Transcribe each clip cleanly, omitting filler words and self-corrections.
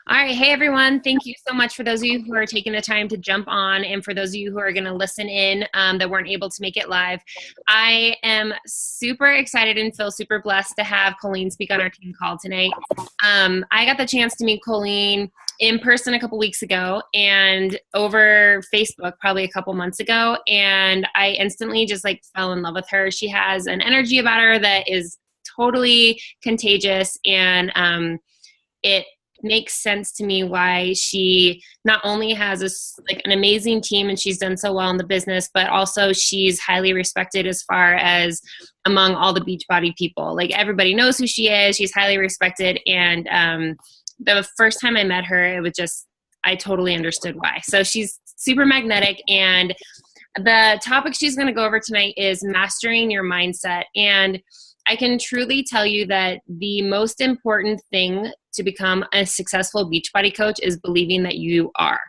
All right. Hey, everyone. Thank you so much for those of you who are taking the time to jump on and for those of you who are going to listen in that weren't able to make it live. I am super excited and feel super blessed to have Colleen speak on our team call tonight. I got the chance to meet Colleen in person a couple weeks ago and over Facebook probably a couple months ago. And I instantly just like fell in love with her. She has an energy about her that is totally contagious, and it makes sense to me why she not only has an amazing team and she's done so well in the business, but also she's highly respected as far as among all the Beachbody people. Like, everybody knows who she is. She's highly respected. And the first time I met her, it was just, I totally understood why. So she's super magnetic, and the topic she's going to go over tonight is mastering your mindset. And I can truly tell you that the most important thing to become a successful Beachbody coach is believing that you are.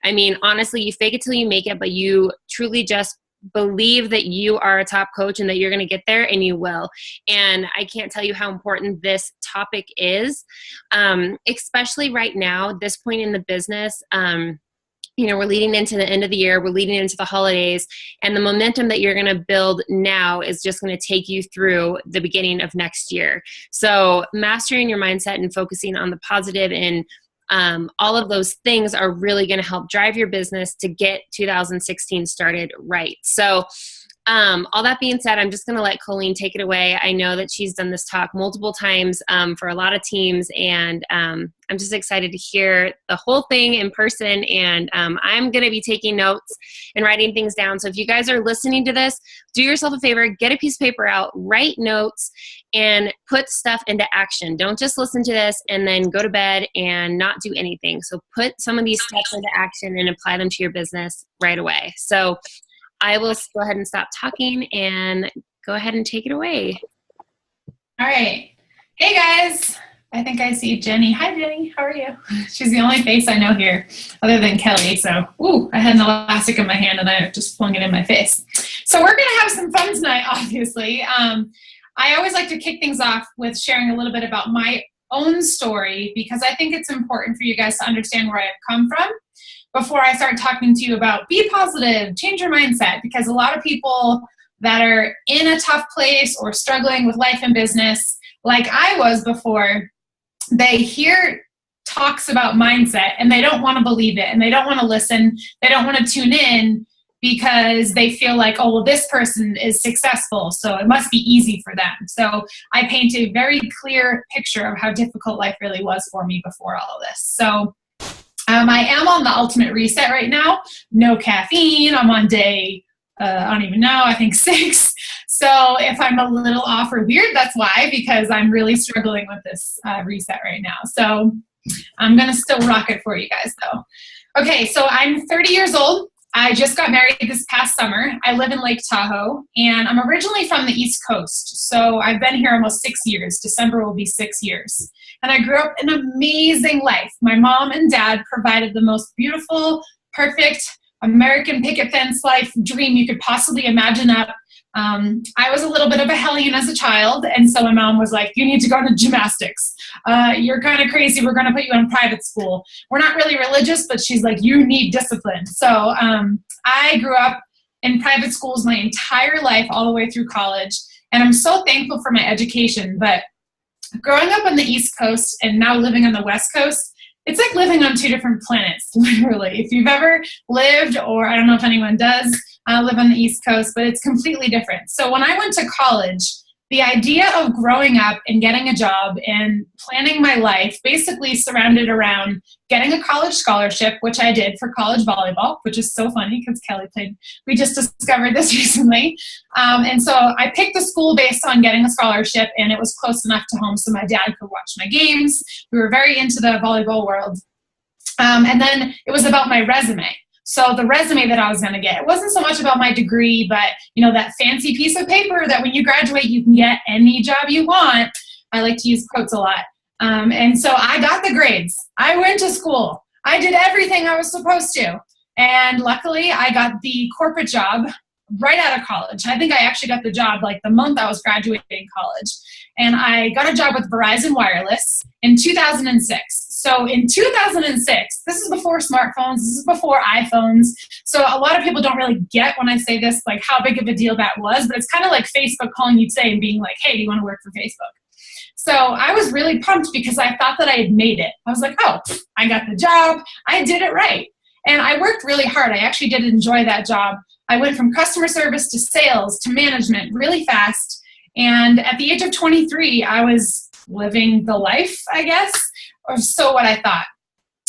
I mean, honestly, you fake it till you make it, but you truly just believe that you are a top coach and that you're going to get there, and you will. And I can't tell you how important this topic is, especially right now, this point in the business. We're leading into the end of the year, we're leading into the holidays, and the momentum that you're going to build now is just going to take you through the beginning of next year. So mastering your mindset and focusing on the positive and all of those things are really going to help drive your business to get 2016 started right. So all that being said, I'm just going to let Colleen take it away. I know that she's done this talk multiple times for a lot of teams, and I'm just excited to hear the whole thing in person, and I'm going to be taking notes and writing things down. So if you guys are listening to this, do yourself a favor, get a piece of paper out, write notes, and put stuff into action. Don't just listen to this and then go to bed and not do anything. So put some of these steps into action and apply them to your business right away. So I will go ahead and stop talking and go ahead and take it away. All right. Hey, guys. I think I see Jenny. Hi, Jenny. How are you? She's the only face I know here other than Kelly. So, I had an elastic in my hand and I just flung it in my face. So we're going to have some fun tonight, obviously. I always like to kick things off with sharing a little bit about my own story, because I think it's important for you guys to understand where I've come from before I start talking to you about be positive, change your mindset, because a lot of people that are in a tough place or struggling with life and business, like I was before, they hear talks about mindset and they don't want to believe it and they don't want to listen. They don't want to tune in because they feel like, oh, well, this person is successful, so it must be easy for them. So I paint a very clear picture of how difficult life really was for me before all of this. So I am on the ultimate reset right now. No caffeine. I'm on day, I don't even know, I think 6. So if I'm a little off or weird, that's why, because I'm really struggling with this reset right now. So I'm going to still rock it for you guys, though. Okay, so I'm 30 years old. I just got married this past summer. I live in Lake Tahoe, and I'm originally from the East Coast. So I've been here almost 6 years. December will be 6 years. And I grew up an amazing life. My mom and dad provided the most beautiful, perfect American picket fence life dream you could possibly imagine up. I was a little bit of a hellion as a child, and so my mom was like, you need to go to gymnastics. You're kind of crazy. We're going to put you in private school. We're not really religious, but she's like, you need discipline. So I grew up in private schools my entire life, all the way through college, and I'm so thankful for my education. But growing up on the East Coast and now living on the West Coast, it's like living on 2 different planets, literally. If you've ever lived, or I don't know if anyone does, live on the East Coast, but it's completely different. So when I went to college, the idea of growing up and getting a job and planning my life basically surrounded around getting a college scholarship, which I did for college volleyball, which is so funny because Kelly played. We just discovered this recently. And so I picked the school based on getting a scholarship, and it was close enough to home so my dad could watch my games. We were very into the volleyball world. And then it was about my resume. So the resume that I was going to get, it wasn't so much about my degree, but that fancy piece of paper that when you graduate, you can get any job you want. I like to use quotes a lot. And so I got the grades. I went to school. I did everything I was supposed to. And luckily I got the corporate job right out of college. I think I actually got the job like the month I was graduating college. And I got a job with Verizon Wireless in 2006. So in 2006, this is before smartphones, this is before iPhones. So a lot of people don't really get when I say this, like how big of a deal that was, but it's kind of like Facebook calling you today and being like, hey, do you want to work for Facebook? So I was really pumped because I thought that I had made it. I was like, oh, I got the job. I did it right. And I worked really hard. I actually did enjoy that job. I went from customer service to sales to management really fast. And at the age of 23, I was living the life, I guess, or so what I thought.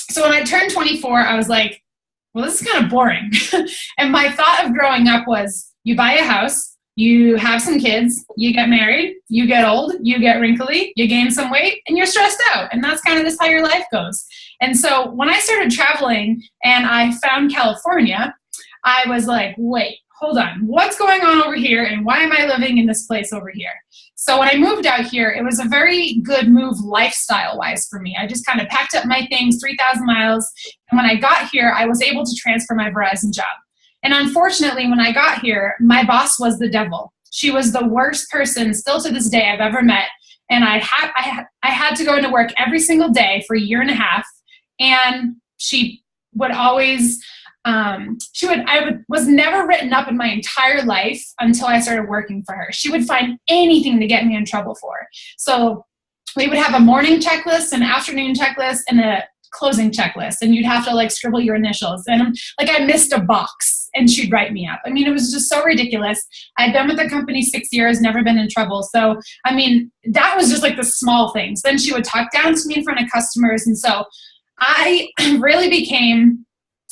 So when I turned 24, I was like, well, this is kind of boring. And my thought of growing up was you buy a house, you have some kids, you get married, you get old, you get wrinkly, you gain some weight, and you're stressed out. And that's kind of just how your life goes. And so when I started traveling and I found California, I was like, wait, hold on, what's going on over here and why am I living in this place over here? So when I moved out here, it was a very good move lifestyle-wise for me. I just kind of packed up my things, 3,000 miles, and when I got here, I was able to transfer my Verizon job. And unfortunately, when I got here, my boss was the devil. She was the worst person, still to this day, I've ever met. And I had to go into work every single day for a year and a half, and she would always... was never written up in my entire life until I started working for her. She would find anything to get me in trouble for. So we would have a morning checklist, an afternoon checklist, and a closing checklist. And you'd have to like scribble your initials. And like I missed a box and she'd write me up. I mean, it was just so ridiculous. I'd been with the company 6 years, never been in trouble. So, I mean, that was just like the small things. Then she would talk down to me in front of customers. And so I really became...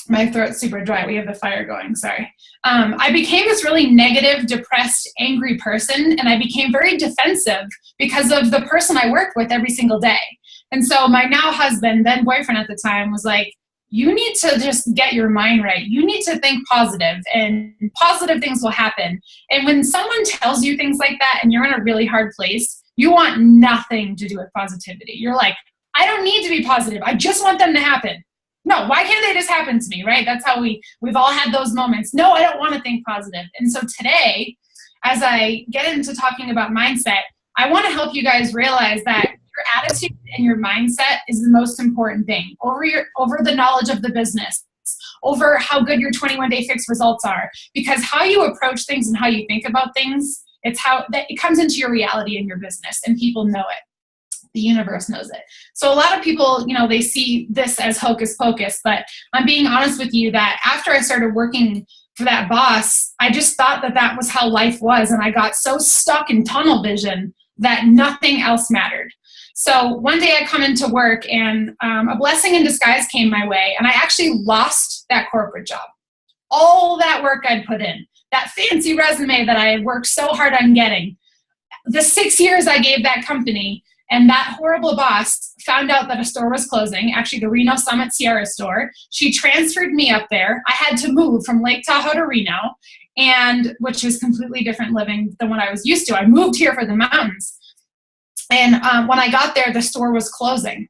My throat's super dry. We have the fire going. Sorry. I became this really negative, depressed, angry person, and I became very defensive because of the person I worked with every single day. And so my now husband, then boyfriend at the time, was like, you need to just get your mind right. You need to think positive, and positive things will happen. And when someone tells you things like that and you're in a really hard place, you want nothing to do with positivity. You're like, I don't need to be positive. I just want them to happen. No, why can't they just happen to me, right? That's how we've all had those moments. No, I don't want to think positive. And so today, as I get into talking about mindset, I want to help you guys realize that your attitude and your mindset is the most important thing over the knowledge of the business, over how good your 21-day fixed results are. Because how you approach things and how you think about things, it's how that it comes into your reality in your business, and people know it. The universe knows it. So a lot of people, they see this as hocus pocus, but I'm being honest with you that after I started working for that boss, I just thought that that was how life was. And I got so stuck in tunnel vision that nothing else mattered. So one day I come into work and a blessing in disguise came my way, and I actually lost that corporate job. All that work I'd put in, that fancy resume that I had worked so hard on getting, the 6 years I gave that company. And that horrible boss found out that a store was closing, actually the Reno Summit Sierra store. She transferred me up there. I had to move from Lake Tahoe to Reno, and which is completely different living than what I was used to. I moved here for the mountains. And when I got there, the store was closing.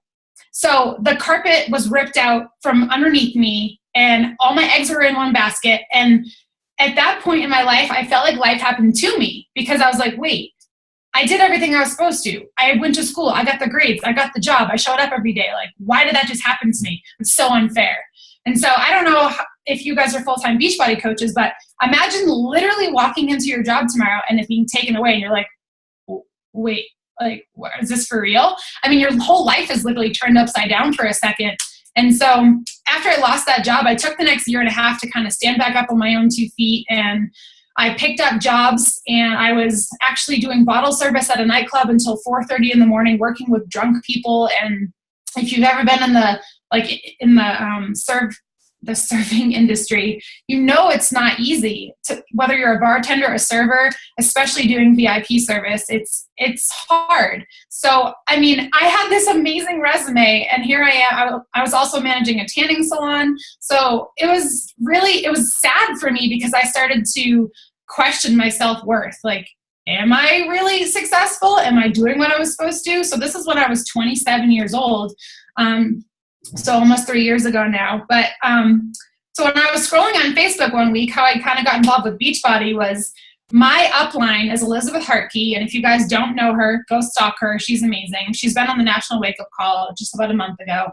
So the carpet was ripped out from underneath me, and all my eggs were in one basket. And at that point in my life, I felt like life happened to me, because I was like, wait, I did everything I was supposed to. I went to school. I got the grades. I got the job. I showed up every day. Like, why did that just happen to me? It's so unfair. And so I don't know if you guys are full-time Beachbody coaches, but imagine literally walking into your job tomorrow and it being taken away, and you're like, wait, like, what, is this for real? I mean, your whole life is literally turned upside down for a second. And so after I lost that job, I took the next year and a half to kind of stand back up on my own 2 feet, and I picked up jobs, and I was actually doing bottle service at a nightclub until 4:30 in the morning, working with drunk people. And if you've ever been in the serving industry, it's not easy whether you're a bartender, a server, especially doing VIP service, it's hard. So, I mean, I had this amazing resume, and here I am. I was also managing a tanning salon. So it was sad for me, because I started to question my self-worth. Like, am I really successful? Am I doing what I was supposed to? So this is when I was 27 years old. So almost 3 years ago now. But so when I was scrolling on Facebook one week, how I kind of got involved with Beachbody was My upline is Elizabeth Hartke, and if you guys don't know her, go stalk her. She's amazing. She's been on the National Wake Up Call just about a month ago.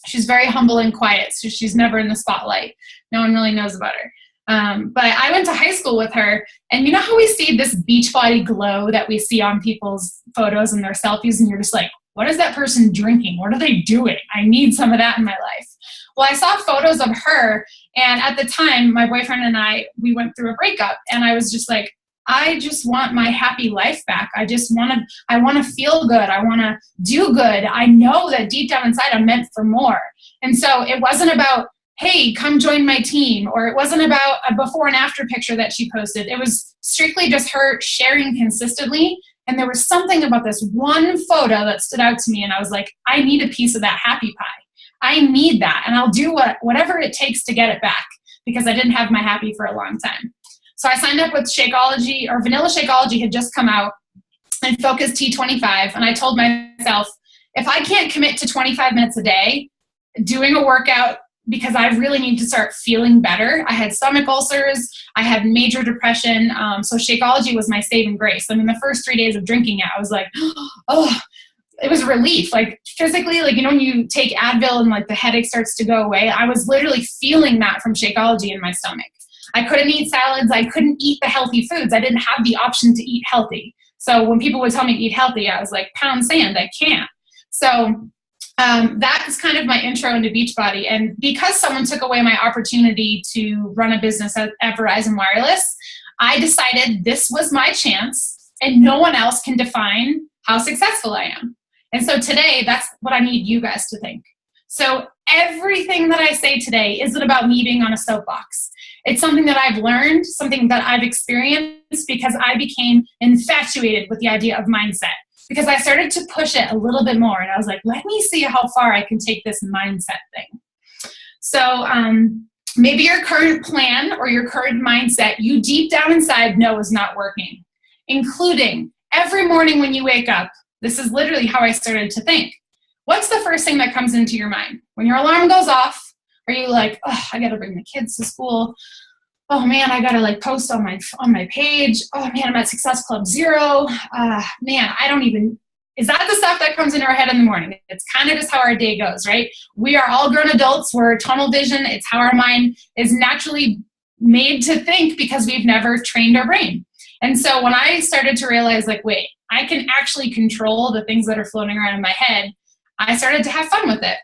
She's very humble and quiet, so she's never in the spotlight. No one really knows about her. But I went to high school with her, and you know how we see this Beachbody glow that we see on people's photos and their selfies, and you're just like, what is that person drinking? What are they doing? I need some of that in my life. Well, I saw photos of her, and at the time, my boyfriend and we went through a breakup, and I was just like, I just want my happy life back. I want to feel good. I want to do good. I know that deep down inside I'm meant for more. And so it wasn't about, hey, come join my team, or it wasn't about a before and after picture that she posted. It was strictly just her sharing consistently. And there was something about this one photo that stood out to me, and I was like, I need a piece of that happy pie. I need that, and I'll do whatever it takes to get it back, because I didn't have my happy for a long time. So I signed up with Shakeology, or Vanilla Shakeology had just come out, and Focus T25, and I told myself, if I can't commit to 25 minutes a day, doing a workout, because I really need to start feeling better. I had stomach ulcers, I had major depression, so Shakeology was my saving grace. I mean, the first 3 days of drinking it, I was like, oh, it was a relief. Like physically, like, you know, when you take Advil and like the headache starts to go away, I was literally feeling that from Shakeology in my stomach. I couldn't eat salads. I couldn't eat the healthy foods. I didn't have the option to eat healthy. So when people would tell me to eat healthy, I was like, pound sand, I can't. So that is kind of my intro into Beachbody. And because someone took away my opportunity to run a business at Verizon Wireless, I decided this was my chance, and no one else can define how successful I am. And so today, that's what I need you guys to think. So everything that I say today isn't about me being on a soapbox. It's something that I've learned, something that I've experienced, because I became infatuated with the idea of mindset. Because I started to push it a little bit more, and I was like, let me see how far I can take this mindset thing. So maybe your current plan or your current mindset, you deep down inside know is not working, including every morning when you wake up. This is literally how I started to think. What's the first thing that comes into your mind? When your alarm goes off, are you like, oh, I gotta bring the kids to school. Oh man, I gotta like post on my page. Oh man, I'm at Success Club Zero. Man, is that the stuff that comes into our head in the morning? It's kind of just how our day goes, right? We are all grown adults. We're tunnel vision. It's how our mind is naturally made to think, because we've never trained our brain. And so when I started to realize, like, wait, I can actually control the things that are floating around in my head, I started to have fun with it.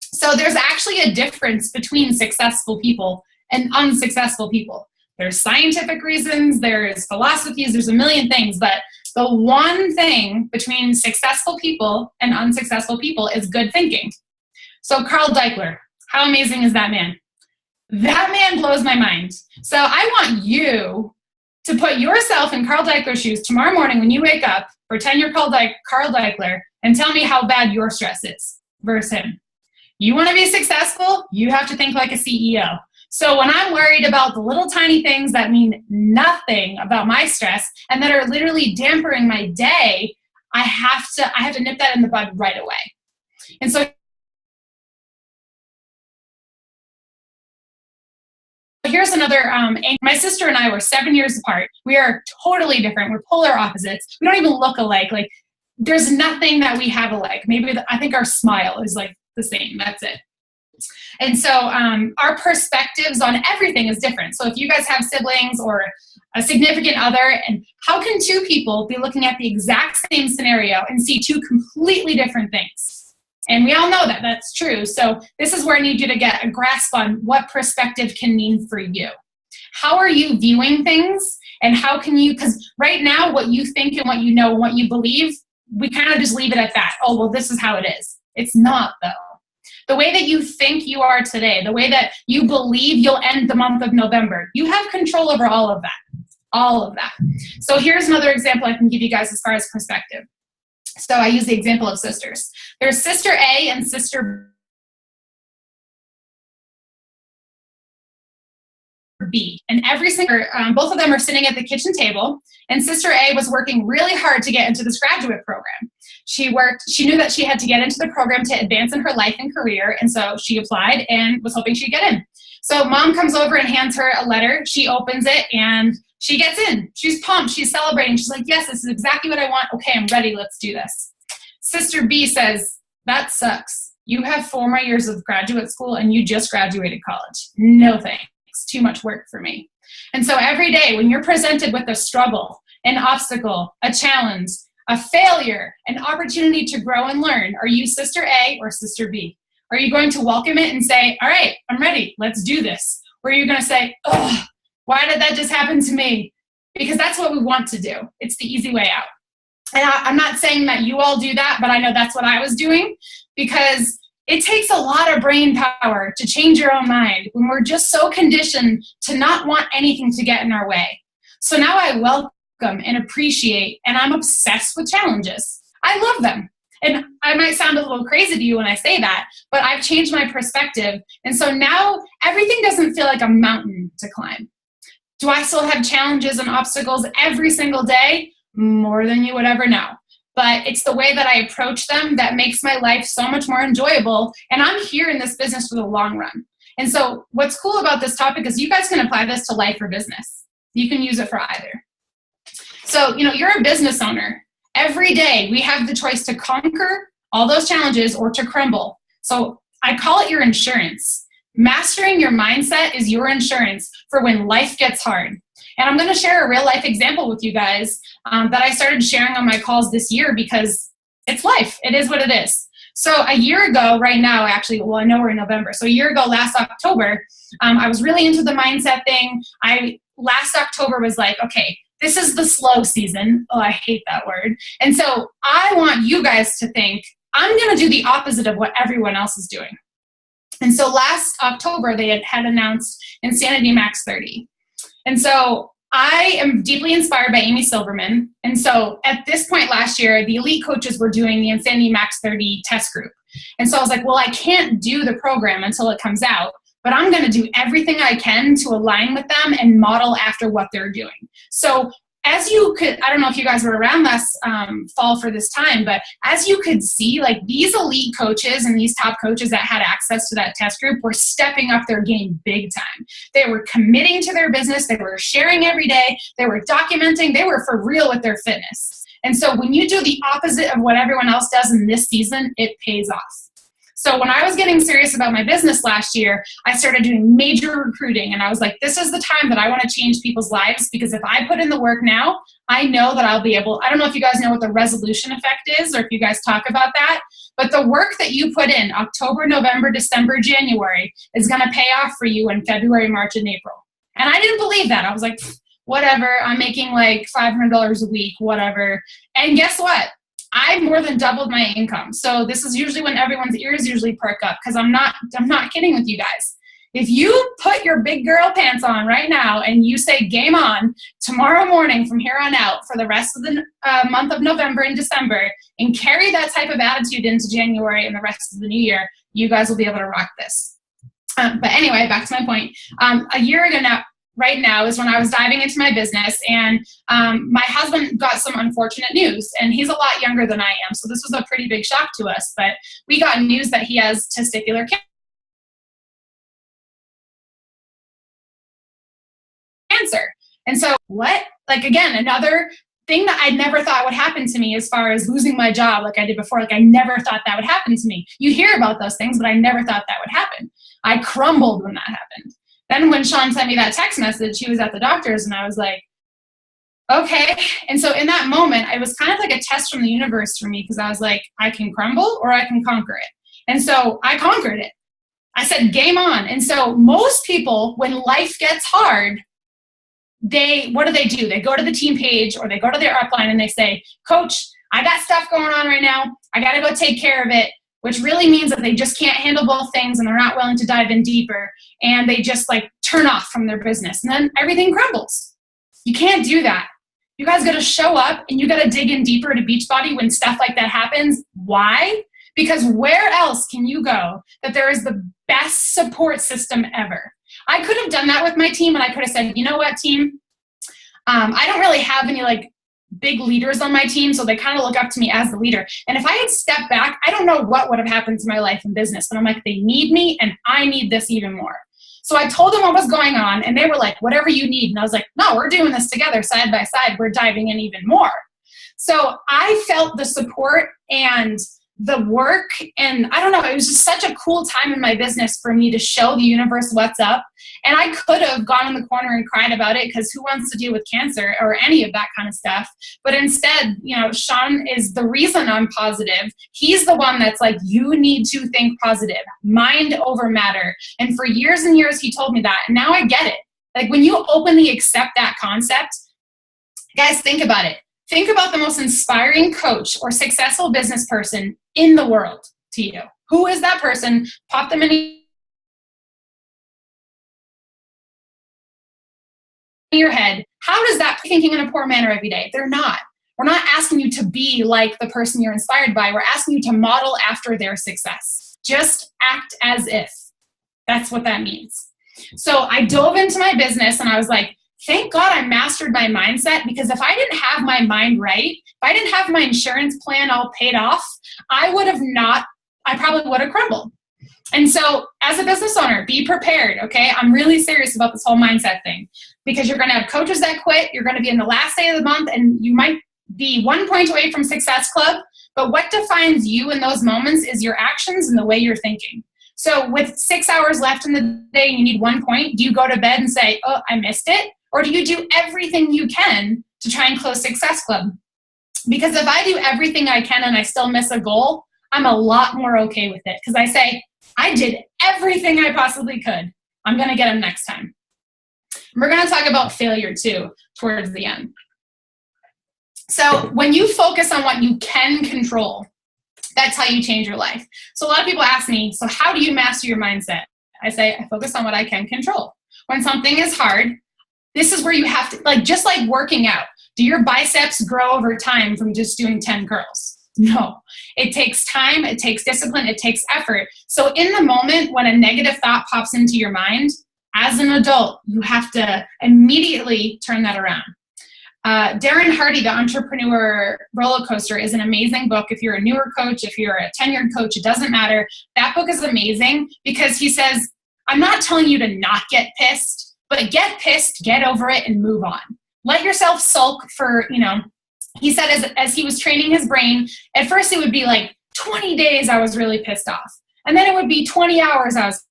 So there's actually a difference between successful people and unsuccessful people. There's scientific reasons, there's philosophies, there's a million things, but the one thing between successful people and unsuccessful people is good thinking. So Carl Deichler, how amazing is that man? That man blows my mind. So I want you to put yourself in Carl Deichler's shoes tomorrow morning when you wake up, pretend you're Carl Deichler, and tell me how bad your stress is versus him. You want to be successful, you have to think like a CEO. So when I'm worried about the little tiny things that mean nothing about my stress and that are literally dampening my day, I have to nip that in the bud right away. And so here's another, my sister and I were 7 years apart. We are totally different. We're polar opposites. We don't even look alike. Like, there's nothing that we have alike. Maybe I think our smile is like the same. That's it. And so our perspectives on everything is different. So if you guys have siblings or a significant other, and how can two people be looking at the exact same scenario and see two completely different things? And we all know that that's true. So this is where I need you to get a grasp on what perspective can mean for you. How are you viewing things? And how can you, because right now what you think and what you know and what you believe, we kind of just leave it at that. Oh, well, this is how it is. It's not, though. The way that you think you are today, the way that you believe you'll end the month of November, you have control over all of that. All of that. So here's another example I can give you guys as far as perspective. So I use the example of sisters. There's sister A and sister B, and both of them are sitting at the kitchen table, and sister A was working really hard to get into this graduate program. She knew that she had to get into the program to advance in her life and career, and so she applied and was hoping she'd get in. So mom comes over and hands her a letter. She opens it, and She gets in. She's pumped. She's celebrating. She's like, yes, this is exactly what I want. Okay, I'm ready. Let's do this. Sister B says, that sucks. You have 4 more years of graduate school and you just graduated college. No thanks. Too much work for me. And so every day when you're presented with a struggle, an obstacle, a challenge, a failure, an opportunity to grow and learn, are you Sister A or Sister B? Are you going to welcome it and say, all right, I'm ready. Let's do this? Or are you going to say, oh, why did that just happen to me? Because that's what we want to do. It's the easy way out. And I'm not saying that you all do that, but I know that's what I was doing, because it takes a lot of brain power to change your own mind when we're just so conditioned to not want anything to get in our way. So now I welcome and appreciate, and I'm obsessed with challenges. I love them. And I might sound a little crazy to you when I say that, but I've changed my perspective. And so now everything doesn't feel like a mountain to climb. Do I still have challenges and obstacles every single day? More than you would ever know. But it's the way that I approach them that makes my life so much more enjoyable. And I'm here in this business for the long run. And so what's cool about this topic is you guys can apply this to life or business. You can use it for either. So, you're a business owner. Every day we have the choice to conquer all those challenges or to crumble. So I call it your insurance. Mastering your mindset is your insurance for when life gets hard. And I'm going to share a real life example with you guys that I started sharing on my calls this year because it's life. It is what it is. So a year ago, right now, actually, well, I know we're in November. So a year ago, last October, I was really into the mindset thing. Last October was like, okay, this is the slow season. Oh, I hate that word. And so I want you guys to think, I'm going to do the opposite of what everyone else is doing. And so last October, they had announced Insanity Max 30. And so I am deeply inspired by Amy Silverman. And so at this point last year, the elite coaches were doing the Insanity Max 30 test group. And so I was like, well, I can't do the program until it comes out, but I'm going to do everything I can to align with them and model after what they're doing. So as you could, I don't know if you guys were around last fall for this time, but as you could see, like these elite coaches and these top coaches that had access to that test group were stepping up their game big time. They were committing to their business. They were sharing every day. They were documenting. They were for real with their fitness. And so when you do the opposite of what everyone else does in this season, it pays off. So when I was getting serious about my business last year, I started doing major recruiting. And I was like, this is the time that I want to change people's lives, because if I put in the work now, I know that I'll be able, I don't know if you guys know what the resolution effect is or if you guys talk about that, but the work that you put in October, November, December, January is going to pay off for you in February, March, and April. And I didn't believe that. I was like, whatever, I'm making like $500 a week, whatever. And guess what? I more than doubled my income. So this is usually when everyone's ears usually perk up, because I'm not kidding with you guys. If you put your big girl pants on right now and you say game on tomorrow morning from here on out for the rest of the month of November and December, and carry that type of attitude into January and the rest of the new year, you guys will be able to rock this. But anyway, back to my point. A year ago now, right now is when I was diving into my business, and my husband got some unfortunate news, and he's a lot younger than I am, so this was a pretty big shock to us, but we got news that he has testicular cancer. And so what? Like, again, another thing that I never thought would happen to me as far as losing my job like I did before. Like, I never thought that would happen to me. You hear about those things, but I never thought that would happen. I crumbled when that happened. Then when Sean sent me that text message, he was at the doctor's, and I was like, okay. And so in that moment, it was kind of like a test from the universe for me, because I was like, I can crumble or I can conquer it. And so I conquered it. I said, game on. And so most people, when life gets hard, what do? They go to the team page or they go to their upline and they say, Coach, I got stuff going on right now. I got to go take care of it. Which really means that they just can't handle both things and they're not willing to dive in deeper, and they just like turn off from their business, and then everything crumbles. You can't do that. You guys got to show up and you got to dig in deeper to Beachbody when stuff like that happens. Why? Because where else can you go that there is the best support system ever? I could have done that with my team, and I could have said, you know what, team? I don't really have any like big leaders on my team, so they kind of look up to me as the leader. And if I had stepped back, I don't know what would have happened to my life and business. But I'm like, they need me, and I need this even more. So I told them what was going on, and they were like, whatever you need. And I was like, no, we're doing this together side by side. We're diving in even more. So I felt the support and the work, and I don't know, it was just such a cool time in my business for me to show the universe what's up. And I could have gone in the corner and cried about it, because who wants to deal with cancer or any of that kind of stuff? But instead, you know, Sean is the reason I'm positive. He's the one that's like, you need to think positive, mind over matter. And for years and years, he told me that. And now I get it. Like, when you openly accept that concept, guys, think about it. Think about the most inspiring coach or successful business person in the world to you. Who is that person? Pop them in your head. How does that thinking in a poor manner every day? They're not. We're not asking you to be like the person you're inspired by. We're asking you to model after their success. Just act as if. That's what that means. So I dove into my business and I was like, thank God I mastered my mindset, because if I didn't have my mind right, if I didn't have my insurance plan all paid off, I probably would have crumbled. And so as a business owner, be prepared, okay? I'm really serious about this whole mindset thing, because you're going to have coaches that quit. You're going to be in the last day of the month, and you might be 1 point away from Success Club. But what defines you in those moments is your actions and the way you're thinking. So with 6 hours left in the day and you need 1 point, do you go to bed and say, oh, I missed it? Or do you do everything you can to try and close Success Club? Because if I do everything I can and I still miss a goal, I'm a lot more okay with it, because I say, I did everything I possibly could. I'm going to get them next time. We're going to talk about failure too towards the end. So when you focus on what you can control, that's how you change your life. So a lot of people ask me, so how do you master your mindset? I say, I focus on what I can control. When something is hard, this is where you have to, like, just like working out. Do your biceps grow over time from just doing 10 curls? No. It takes time, it takes discipline, it takes effort. So in the moment when a negative thought pops into your mind, as an adult, you have to immediately turn that around. Darren Hardy, The Entrepreneur Roller Coaster, is an amazing book. If you're a newer coach, if you're a tenured coach, it doesn't matter. That book is amazing because he says, I'm not telling you to not get pissed, but get pissed, get over it, and move on. Let yourself sulk for, he said as he was training his brain, at first it would be like 20 days I was really pissed off. And then it would be 20 hours I was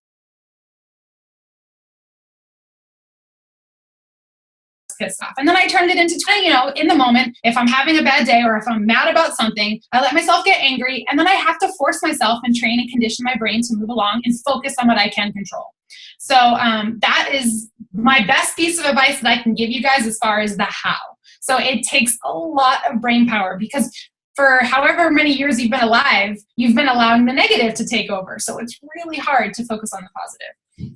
pissed off. And then I turned it into 20, in the moment, if I'm having a bad day or if I'm mad about something, I let myself get angry, and then I have to force myself and train and condition my brain to move along and focus on what I can control. So that is my best piece of advice that I can give you guys as far as the how. So it takes a lot of brain power, because for however many years you've been alive, you've been allowing the negative to take over. So it's really hard to focus on the positive.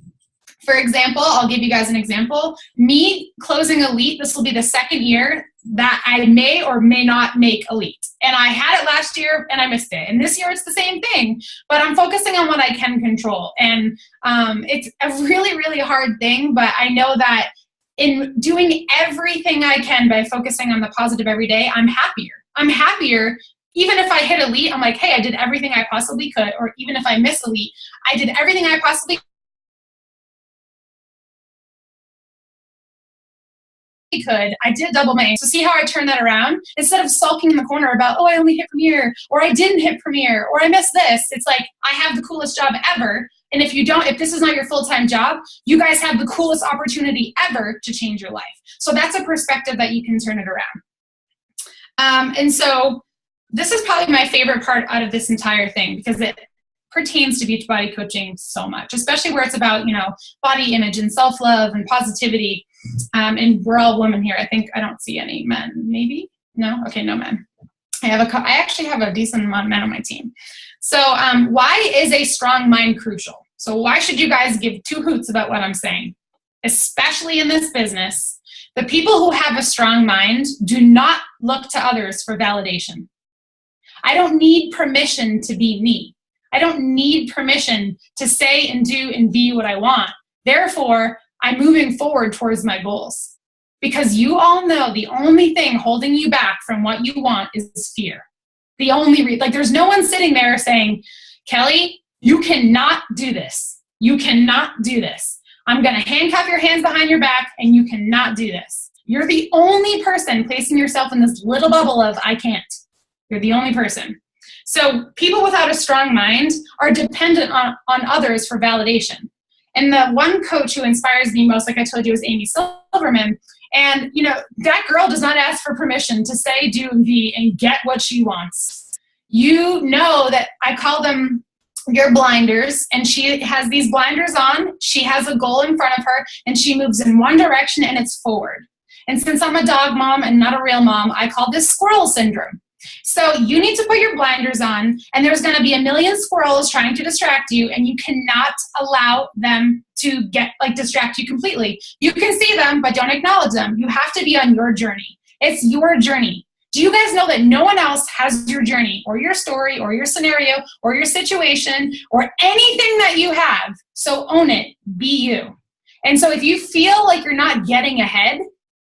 For example, I'll give you guys an example. Me closing Elite, this will be the second year that I may or may not make Elite. And I had it last year and I missed it. And this year it's the same thing, but I'm focusing on what I can control. And it's a really, really hard thing, but I know that in doing everything I can by focusing on the positive every day, I'm happier. I'm happier. Even if I hit Elite, I'm like, hey, I did everything I possibly could. Or even if I miss Elite, I did everything I possibly could. I did double my aim. So see how I turned that around? Instead of sulking in the corner about, oh, I only hit Premiere, or I didn't hit Premiere, or I missed this. It's like, I have the coolest job ever. And if this is not your full-time job, you guys have the coolest opportunity ever to change your life. So that's a perspective that you can turn it around. And so this is probably my favorite part out of this entire thing, because it pertains to Beachbody coaching so much, especially where it's about, body image and self-love and positivity. And we're all women here. I don't see any men. Maybe? No? Okay, no men. I actually have a decent amount of men on my team. So why is a strong mind crucial? So why should you guys give two hoots about what I'm saying? Especially in this business, the people who have a strong mind do not look to others for validation. I don't need permission to be me. I don't need permission to say and do and be what I want. Therefore, I'm moving forward towards my goals. Because you all know the only thing holding you back from what you want is fear. The only there's no one sitting there saying, Kelly, you cannot do this. You cannot do this. I'm going to handcuff your hands behind your back, and you cannot do this. You're the only person placing yourself in this little bubble of I can't. You're the only person. So people without a strong mind are dependent on others for validation. And the one coach who inspires me most, like I told you, is Amy Silverman. And, you know, that girl does not ask for permission to say, do, and be, and get what she wants. You know that I call them your blinders, and she has these blinders on. She has a goal in front of her, and she moves in one direction, and it's forward. And since I'm a dog mom and not a real mom, I call this squirrel syndrome. So you need to put your blinders on, and there's going to be a million squirrels trying to distract you, and you cannot allow them to distract you completely. You can see them, but don't acknowledge them. You have to be on your journey. It's your journey. Do you guys know that no one else has your journey or your story or your scenario or your situation or anything that you have? So own it. Be you. And so if you feel like you're not getting ahead,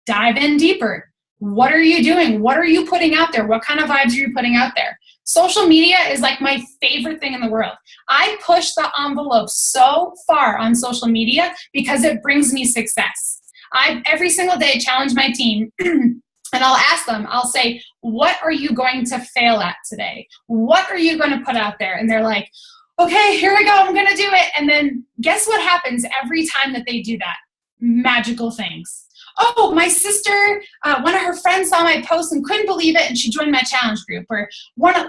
dive in deeper. What are you doing? What are you putting out there? What kind of vibes are you putting out there? Social media is like my favorite thing in the world. I push the envelope so far on social media because it brings me success. I every single day challenge my team and I'll ask them, I'll say, what are you going to fail at today? What are you going to put out there? And they're like, okay, here we go. I'm going to do it. And then guess what happens every time that they do that? Magical things. Oh, my sister, one of her friends saw my post and couldn't believe it, and she joined my challenge group. Or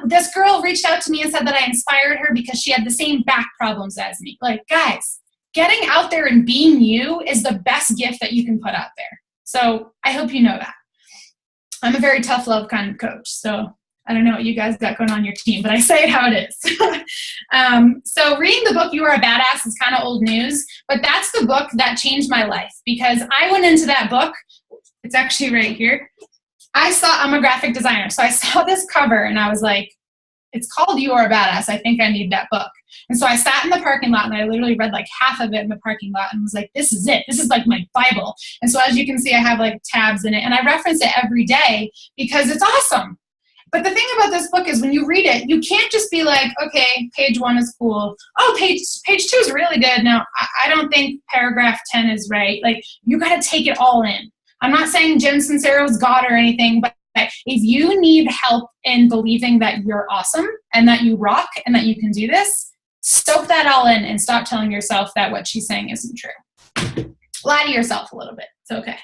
this girl reached out to me and said that I inspired her because she had the same back problems as me. Like, guys, getting out there and being you is the best gift that you can put out there. So I hope you know that. I'm a very tough love kind of coach, so I don't know what you guys got going on your team, but I say it how it is. So reading the book, You Are a Badass, is kind of old news, but that's the book that changed my life because I went into that book. It's actually right here. I'm a graphic designer, so I saw this cover and I was like, it's called You Are a Badass. I think I need that book. And so I sat in the parking lot and I literally read like half of it in the parking lot and was like, this is it. This is like my Bible. And so as you can see, I have like tabs in it and I reference it every day because it's awesome. But the thing about this book is when you read it, you can't just be like, okay, page 1 is cool. Oh, page 2 is really good. No, I don't think paragraph 10 is right. Like, you got to take it all in. I'm not saying Jen Sincero's God or anything, but if you need help in believing that you're awesome and that you rock and that you can do this, soak that all in and stop telling yourself that what she's saying isn't true. Lie to yourself a little bit. It's okay.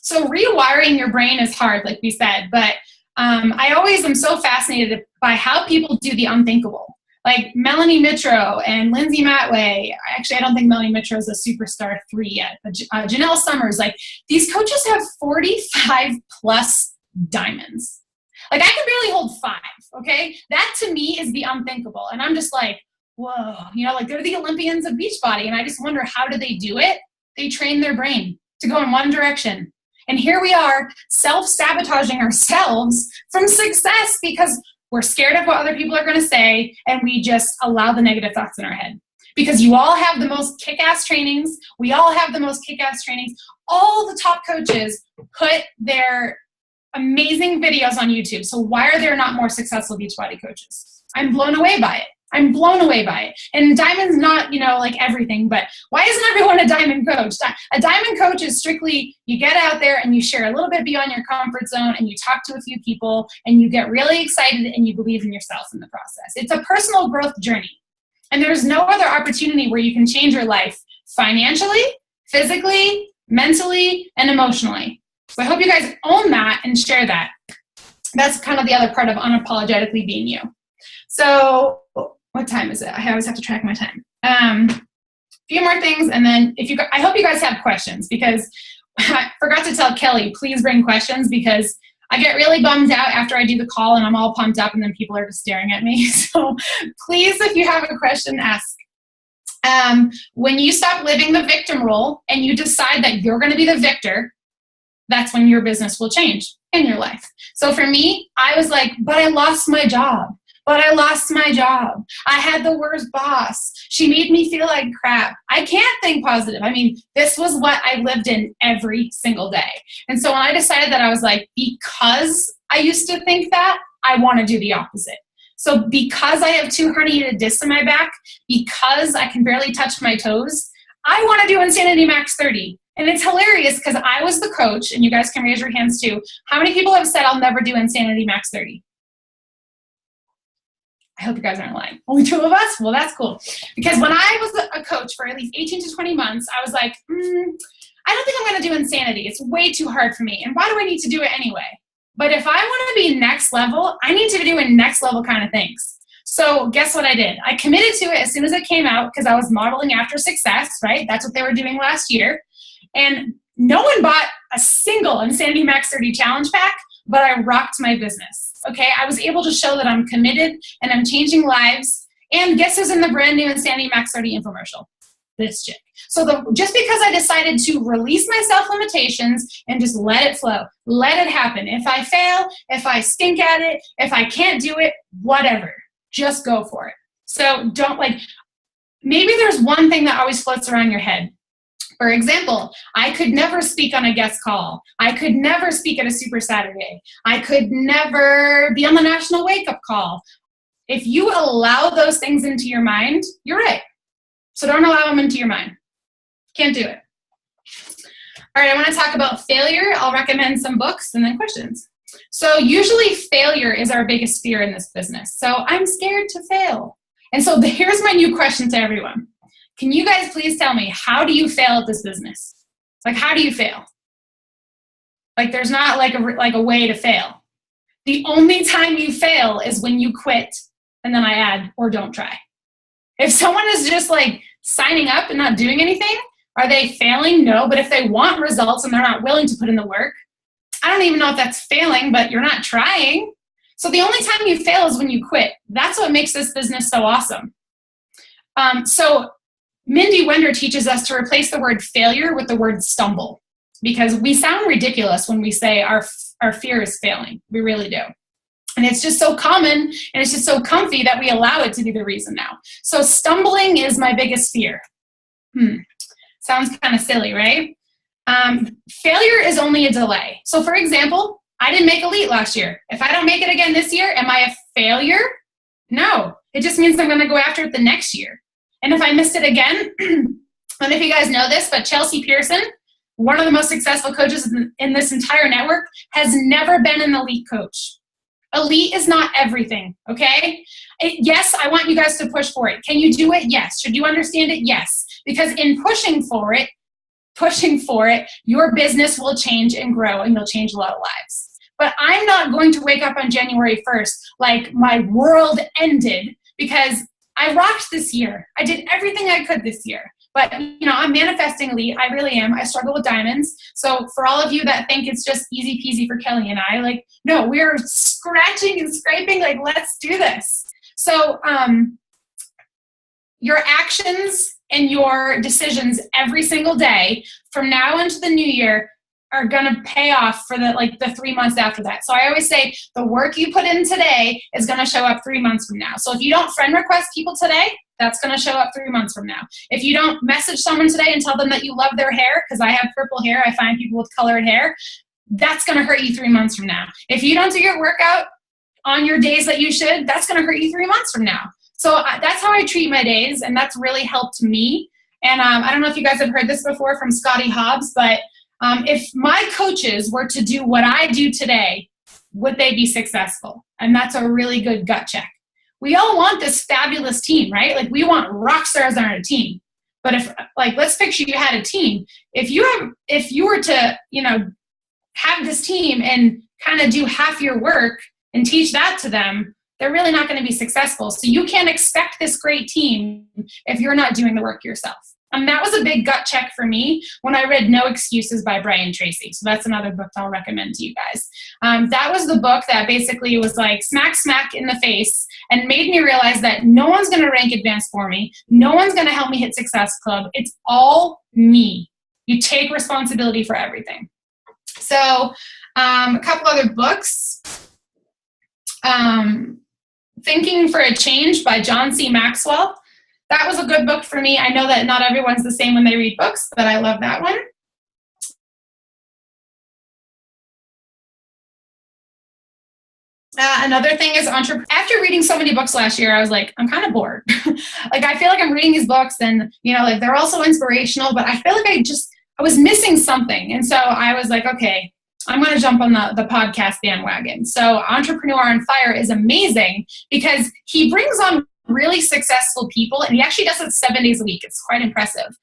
So rewiring your brain is hard, like we said, but I always am so fascinated by how people do the unthinkable. Like Melanie Mitro and Lindsay Matway. Actually, I don't think Melanie Mitro is a superstar 3 yet. But Janelle Summers. Like, these coaches have 45 plus diamonds. Like, I can barely hold 5, okay? That to me is the unthinkable. And I'm just like, whoa. You know, like, they're the Olympians of Beachbody. And I just wonder, how do they do it? They train their brain to go in one direction. And here we are self-sabotaging ourselves from success because we're scared of what other people are going to say, and we just allow the negative thoughts in our head. Because you all have the most kick-ass trainings. We all have the most kick-ass trainings. All the top coaches put their amazing videos on YouTube. So why are there not more successful Beachbody coaches? I'm blown away by it. I'm blown away by it. And diamond's not, you know, like everything, but why isn't everyone a diamond coach? A diamond coach is strictly, you get out there and you share a little bit beyond your comfort zone and you talk to a few people and you get really excited and you believe in yourself in the process. It's a personal growth journey. And there's no other opportunity where you can change your life financially, physically, mentally, and emotionally. So I hope you guys own that and share that. That's kind of the other part of unapologetically being you. So what time is it? I always have to track my time. A few more things, and then I hope you guys have questions, because I forgot to tell Kelly, please bring questions, because I get really bummed out after I do the call and I'm all pumped up and then people are just staring at me. So please, if you have a question, ask. When you stop living the victim role and you decide that you're going to be the victor, that's when your business will change in your life. So for me, I was like, but I lost my job. But I lost my job. I had the worst boss. She made me feel like crap. I can't think positive. I mean, this was what I lived in every single day. And so when I decided that, I was like, because I used to think that, I want to do the opposite. So because I have 2 herniated discs in my back, because I can barely touch my toes, I want to do Insanity Max 30. And it's hilarious because I was the coach, and you guys can raise your hands too. How many people have said, I'll never do Insanity Max 30? I hope you guys aren't lying. Only 2 of us? Well, that's cool. Because when I was a coach for at least 18 to 20 months, I was like, I don't think I'm going to do Insanity. It's way too hard for me. And why do I need to do it anyway? But if I want to be next level, I need to be doing next level kind of things. So guess what I did? I committed to it as soon as it came out because I was modeling after success, right? That's what they were doing last year. And no one bought a single Insanity Max 30 challenge pack, but I rocked my business. Okay, I was able to show that I'm committed and I'm changing lives. And guess who's in the brand new Insanity Max 30 infomercial? This chick. So just because I decided to release my self-limitations and just let it flow, let it happen. If I fail, if I stink at it, if I can't do it, whatever, just go for it. So don't maybe there's one thing that always floats around your head. For example, I could never speak on a guest call. I could never speak at a Super Saturday. I could never be on the National Wake Up Call. If you allow those things into your mind, you're right. So don't allow them into your mind. Can't do it. All right, I want to talk about failure. I'll recommend some books and then questions. So usually failure is our biggest fear in this business. So I'm scared to fail. And so here's my new question to everyone. Can you guys please tell me, how do you fail at this business? How do you fail? There's not a way to fail. The only time you fail is when you quit, and then I add, or don't try. If someone is just signing up and not doing anything, are they failing? No, but if they want results and they're not willing to put in the work, I don't even know if that's failing, but you're not trying. So the only time you fail is when you quit. That's what makes this business so awesome. So Mindy Wender teaches us to replace the word failure with the word stumble, because we sound ridiculous when we say our fear is failing. We really do. And it's just so common and it's just so comfy that we allow it to be the reason now. So stumbling is my biggest fear. Sounds kind of silly, right? Failure is only a delay. So for example, I didn't make Elite last year. If I don't make it again this year, am I a failure? No. It just means I'm going to go after it the next year. And if I missed it again, I don't know if you guys know this, but Chelsea Pearson, one of the most successful coaches in this entire network, has never been an Elite coach. Elite is not everything, okay? Yes, I want you guys to push for it. Can you do it? Yes. Should you understand it? Yes. Because in pushing for it, your business will change and grow, and you'll change a lot of lives. But I'm not going to wake up on January 1st like my world ended because I rocked this year. I did everything I could this year. But, I'm manifesting Elite. I really am. I struggle with diamonds. So for all of you that think it's just easy peasy for Kelly and I, no, we're scratching and scraping. Let's do this. So your actions and your decisions every single day from now into the new year are going to pay off for the 3 months after that. So I always say the work you put in today is going to show up 3 months from now. So if you don't friend request people today, that's going to show up 3 months from now. If you don't message someone today and tell them that you love their hair, because I have purple hair, I find people with colored hair, that's going to hurt you 3 months from now. If you don't do your workout on your days that you should, that's going to hurt you 3 months from now. So that's how I treat my days, and that's really helped me. And I don't know if you guys have heard this before from Scotty Hobbs, but if my coaches were to do what I do today, would they be successful? And that's a really good gut check. We all want this fabulous team, right? We want rock stars on our team. But if, let's picture you had a team. If you were to, have this team and kind of do half your work and teach that to them, they're really not going to be successful. So you can't expect this great team if you're not doing the work yourself. That was a big gut check for me when I read No Excuses by Brian Tracy. So that's another book I'll recommend to you guys. That was the book that basically was smack in the face and made me realize that no one's going to rank advanced for me. No one's going to help me hit Success Club. It's all me. You take responsibility for everything. So a couple other books. Thinking for a Change by John C. Maxwell. That was a good book for me. I know that not everyone's the same when they read books, but I love that one. Another thing is after reading so many books last year, I was like, I'm kind of bored. Like, I feel like I'm reading these books and, like they're also inspirational, but I feel like I was missing something. And so I was like, okay, I'm going to jump on the podcast bandwagon. So Entrepreneur on Fire is amazing because he brings on really successful people, and he actually does it 7 days a week. It's quite impressive.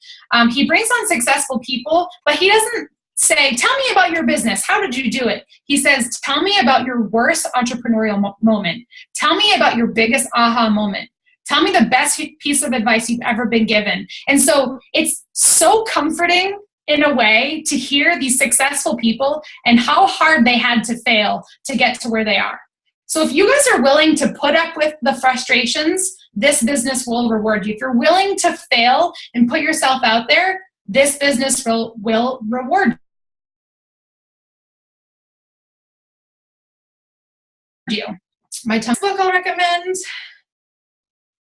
He brings on successful people, but he doesn't say, tell me about your business. How did you do it? He says, tell me about your worst entrepreneurial moment. Tell me about your biggest aha moment. Tell me the best piece of advice you've ever been given. And so it's so comforting in a way to hear these successful people and how hard they had to fail to get to where they are. So if you guys are willing to put up with the frustrations, this business will reward you. If you're willing to fail and put yourself out there, this business will reward you. My book I'll recommend,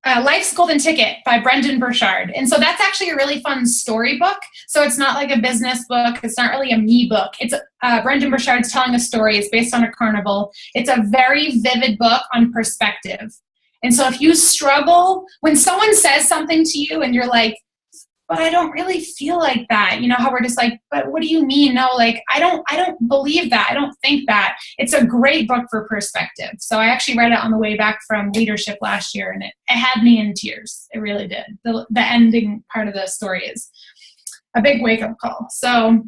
Life's Golden Ticket by Brendon Burchard. And so that's actually a really fun storybook. So it's not like a business book. It's not really a me book. It's Brendon Burchard's telling a story. It's based on a carnival. It's a very vivid book on perspective. And so if you struggle, when someone says something to you and you're like, but I don't really feel like that. You know how we're just like, but what do you mean? No, like, I don't believe that. I don't think that. It's a great book for perspective. So I actually read it on the way back from leadership last year, and it had me in tears. It really did. The ending part of the story is a big wake-up call. So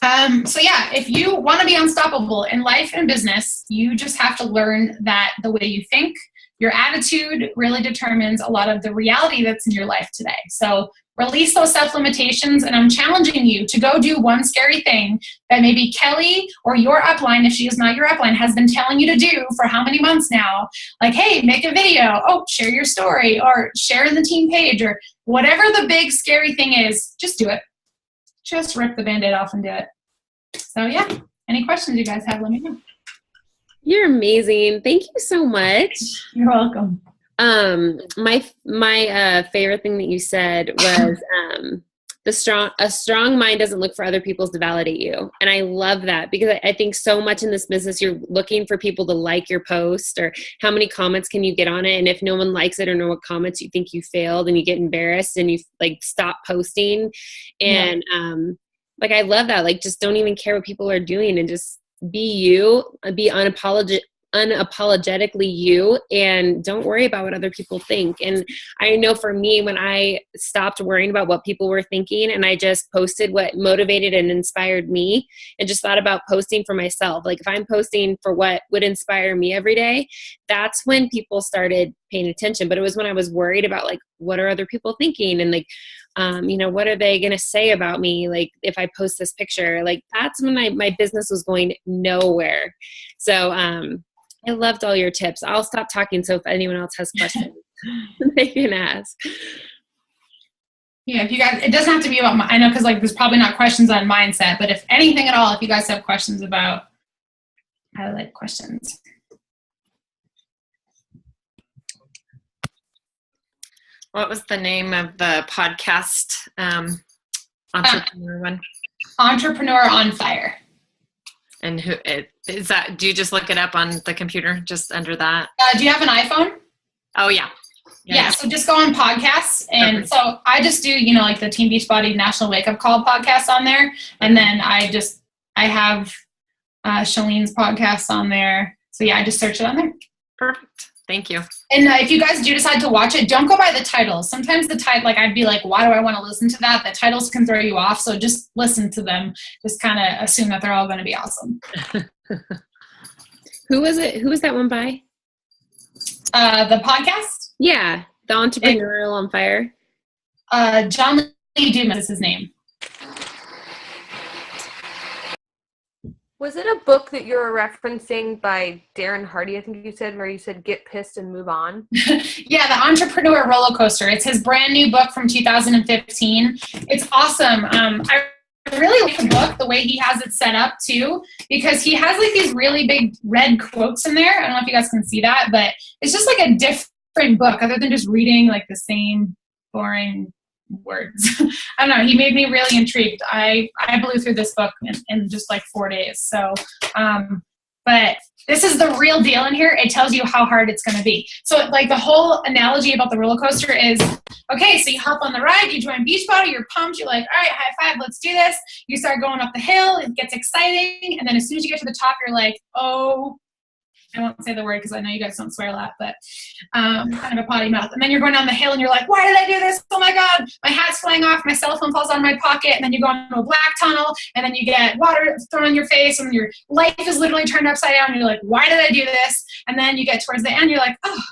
yeah, if you want to be unstoppable in life and business, you just have to learn that the way you think, your attitude really determines a lot of the reality that's in your life today. So release those self-limitations, and I'm challenging you to go do one scary thing that maybe Kelly or your upline, if she is not your upline, has been telling you to do for how many months now. Like, hey, make a video, share your story, or share in the team page, or whatever the big scary thing is, just do it. Just rip the Band-Aid off and do it. So yeah, any questions you guys have, let me know. You're amazing. Thank you so much. You're welcome. My favorite thing that you said was a strong mind doesn't look for other people to validate you. And I love that, because I think so much in this business, you're looking for people to like your post, or how many comments can you get on it. And if no one likes it or no one comments, you think you failed and you get embarrassed and you like stop posting. And, like, I love that. Like, just don't even care what people are doing and just be you, be unapologetically you, and don't worry about what other people think. And I know for me, when I stopped worrying about what people were thinking and I just posted what motivated and inspired me, and just thought about posting for myself. Like, if I'm posting for what would inspire me every day, that's when people started paying attention. But it was when I was worried about, like, what are other people thinking? And like, what are they going to say about me? Like, if I post this picture, like, that's when my business was going nowhere. So, I loved all your tips. I'll stop talking. So if anyone else has questions, they can ask. Yeah, if you guys, it doesn't have to be about, I know, because like there's probably not questions on mindset, but if anything at all, if you guys have questions about, I like questions. What was the name of the podcast entrepreneur one? Entrepreneur on Fire. And who is that? Do you just look it up on the computer, just under that? Do you have an iPhone? Oh, yeah. Yeah, so just go on podcasts. And so I just do, like the Team Beachbody National Wake Up Call podcast on there. And then I have Shalene's podcast on there. So yeah, I just search it on there. Perfect. Thank you. And if you guys do decide to watch it, don't go by the titles. Sometimes the title, like I'd be like, why do I want to listen to that? The titles can throw you off. So just listen to them. Just kind of assume that they're all going to be awesome. Who was it? Who was that one by? The podcast? Yeah. The Entrepreneurial on Fire. John Lee Dumas is his name. Was it a book that you were referencing by Darren Hardy, I think you said, where you said, get pissed and move on? Yeah, The Entrepreneur Roller Coaster. It's his brand new book from 2015. It's awesome. I really like the book, the way he has it set up too, because he has like these really big red quotes in there. I don't know if you guys can see that, but it's just like a different book other than just reading like the same boring words. I don't know. He made me really intrigued. I blew through this book in just like 4 days. So, but this is the real deal in here. It tells you how hard it's going to be. So like the whole analogy about the roller coaster is, okay, so you hop on the ride, you join Beachbody, you're pumped, you're like, all right, high five, let's do this. You start going up the hill, it gets exciting, and then as soon as you get to the top, you're like, oh, I won't say the word because I know you guys don't swear a lot, but kind of a potty mouth. And then you're going down the hill and you're like, why did I do this? Oh my God, my hat's flying off, my cell phone falls out of my pocket, and then you go into a black tunnel, and then you get water thrown on your face, and your life is literally turned upside down, and you're like, why did I do this? And then you get towards the end, you're like, oh,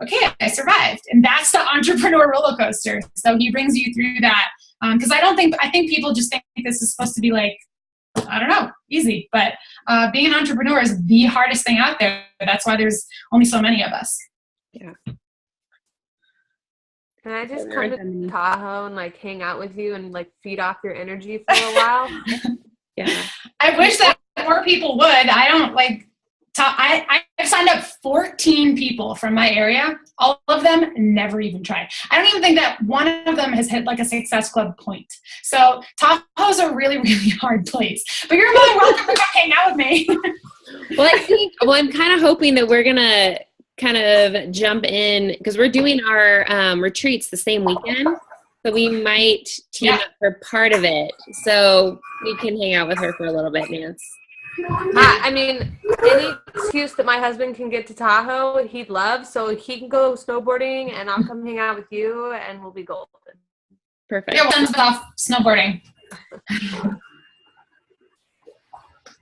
okay, I survived. And that's the entrepreneur roller coaster. So he brings you through that. Because I think people just think this is supposed to be like, I don't know, easy. But being an entrepreneur is the hardest thing out there. That's why there's only so many of us. Yeah. Can I just come to Tahoe and like hang out with you and like feed off your energy for a while? Yeah. I wish that more people would. I don't like, I've signed up 14 people from my area. All of them never even tried. I don't even think that one of them has hit like a Success Club point. So Tahoe's a really, really hard place. But you're more than welcome to come hang out with me. Well, I'm kind of hoping that we're going to kind of jump in because we're doing our retreats the same weekend. So we might team up for part of it. So we can hang out with her for a little bit, Nance. I mean, any excuse that my husband can get to Tahoe, he'd love. So he can go snowboarding, and I'll come hang out with you, and we'll be golden. Perfect. Yeah, we'll send off snowboarding.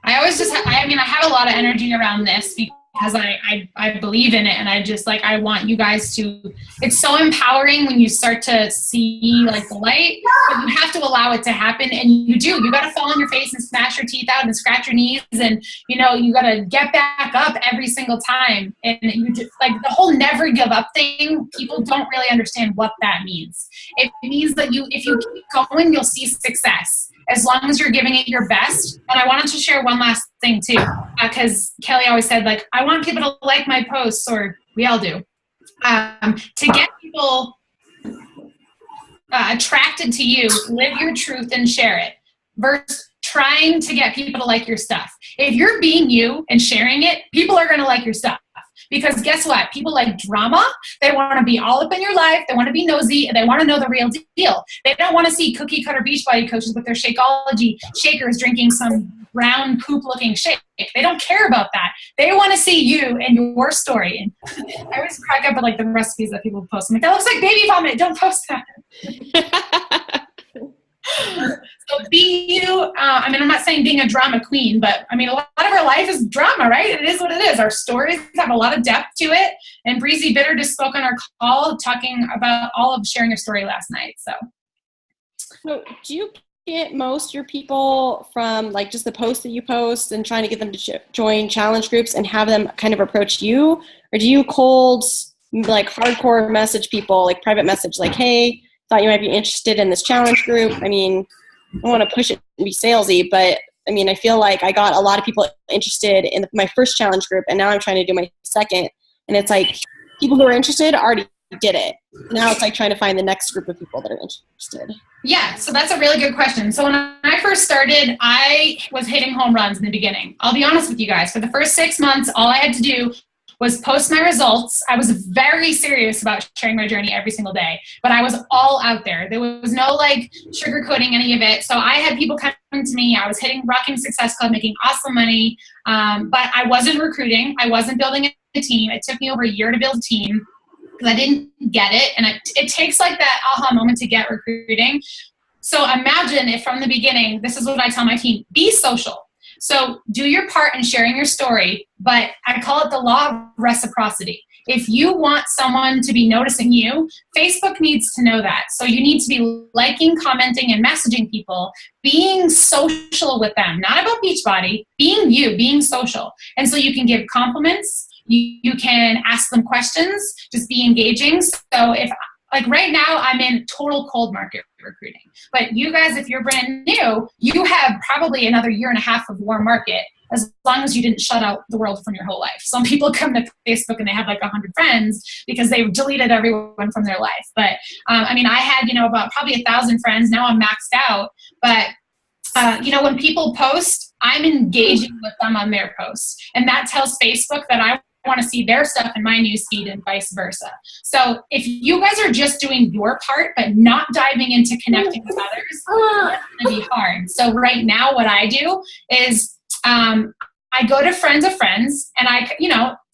I always just, I have a lot of energy around this because I believe in it, and I want you guys to, it's so empowering when you start to see like the light, but you have to allow it to happen, and you got to fall on your face and smash your teeth out and scratch your knees, and you got to get back up every single time, and you just, like the whole never give up thing, people don't really understand what that means. It means that if you keep going, you'll see success. As long as you're giving it your best. And I wanted to share one last thing too, because Kelly always said, like, I want people to like my posts, or we all do. To get people attracted to you, live your truth and share it, versus trying to get people to like your stuff. If you're being you and sharing it, people are going to like your stuff. Because guess what? People like drama. They want to be all up in your life. They want to be nosy. And they want to know the real deal. They don't want to see cookie cutter Beachbody coaches with their Shakeology shakers drinking some brown poop looking shake. They don't care about that. They want to see you and your story. And I always crack up at like the recipes that people post. I'm like, that looks like baby vomit. Don't post that. So be you. I'm not saying being a drama queen, but a lot of our life is drama, right? It is what it is. Our stories have a lot of depth to it. And Breezy Bitter just spoke on our call talking about all of sharing your story last night. So do you get most your people from like just the posts that you post and trying to get them to join challenge groups and have them kind of approach you? Or do you cold, like hardcore message people, like private message, like, hey, thought you might be interested in this challenge group? I don't want to push it and be salesy, but I feel like I got a lot of people interested in my first challenge group, and now I'm trying to do my second, and it's like people who are interested already did it. Now it's like trying to find the next group of people that are interested. Yeah, so that's a really good question. So when I first started, I was hitting home runs in the beginning. I'll be honest with you guys. For the first 6 months, all I had to do was post my results. I was very serious about sharing my journey every single day, but I was all out there. There was no like sugarcoating any of it. So I had people coming to me. I was rocking Success Club, making awesome money, but I wasn't recruiting. I wasn't building a team. It took me over a year to build a team because I didn't get it. And it takes like that aha moment to get recruiting. So imagine if from the beginning, this is what I tell my team, be social. So do your part in sharing your story, but I call it the law of reciprocity. If you want someone to be noticing you, Facebook needs to know that. So you need to be liking, commenting, and messaging people, being social with them, not about Beachbody, being you, being social. And so you can give compliments, you can ask them questions, just be engaging. So if like right now, I'm in total cold market recruiting. But you guys, if you're brand new, you have probably another 1.5 years of warm market, as long as you didn't shut out the world from your whole life. Some people come to Facebook and they have like 100 friends because they've deleted everyone from their life. But I had, about probably 1,000 friends. Now I'm maxed out. But when people post, I'm engaging with them on their posts. And that tells Facebook that I want to see their stuff in my newsfeed and vice versa. So if you guys are just doing your part, but not diving into connecting with others, it's going to be hard. So right now what I do is I go to friends of friends, and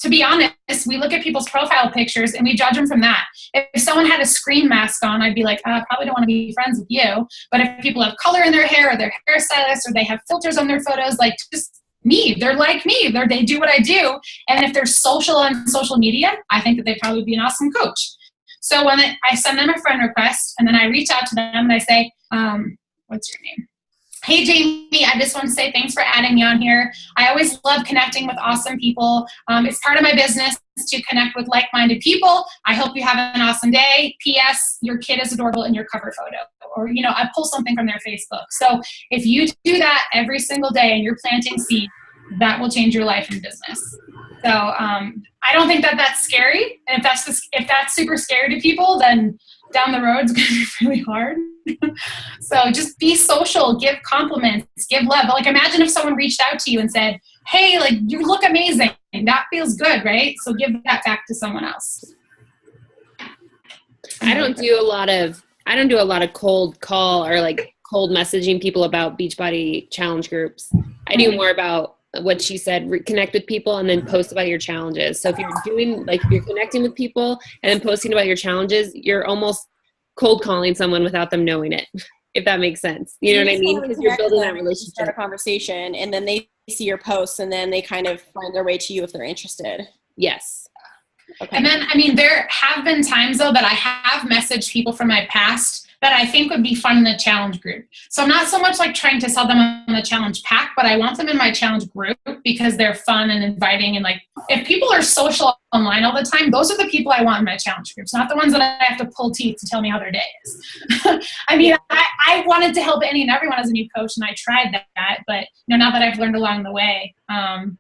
to be honest, we look at people's profile pictures and we judge them from that. If someone had a scream mask on, I'd be like, I probably don't want to be friends with you. But if people have color in their hair, or their hairstylist, or they have filters on their photos, like just me, they're like me, they do what I do. And if they're social on social media, I think that they'd probably be an awesome coach. So when I send them a friend request, and then I reach out to them and I say, what's your name? Hey, Jamie, I just want to say thanks for adding me on here. I always love connecting with awesome people. It's part of my business to connect with like-minded people. I hope you have an awesome day. P.S. Your kid is adorable in your cover photo. Or, I pull something from their Facebook. So if you do that every single day and you're planting seeds, that will change your life and business. So I don't think that that's scary. And if that's super scary to people, then down the road it's going to be really hard. So just be social, give compliments, give love. Like imagine if someone reached out to you and said, hey, like you look amazing. That feels good, right? So give that back to someone else. I don't do a lot of cold call or like cold messaging people about Beachbody challenge groups. I do more about what she said, connect with people and then post about your challenges. So if you're connecting with people and then posting about your challenges, you're almost cold calling someone without them knowing it, if that makes sense. You know what I mean? Because you're building that relationship. Start a conversation, and then they see your posts, and then they kind of find their way to you if they're interested. Yes. Okay. And then, there have been times, though, that I have messaged people from my past that I think would be fun in the challenge group. So I'm not so much like trying to sell them on the challenge pack, but I want them in my challenge group because they're fun and inviting. And like, if people are social online all the time, those are the people I want in my challenge groups, not the ones that I have to pull teeth to tell me how their day is. I wanted to help any and everyone as a new coach, and I tried that. But now that I've learned along the way, I'll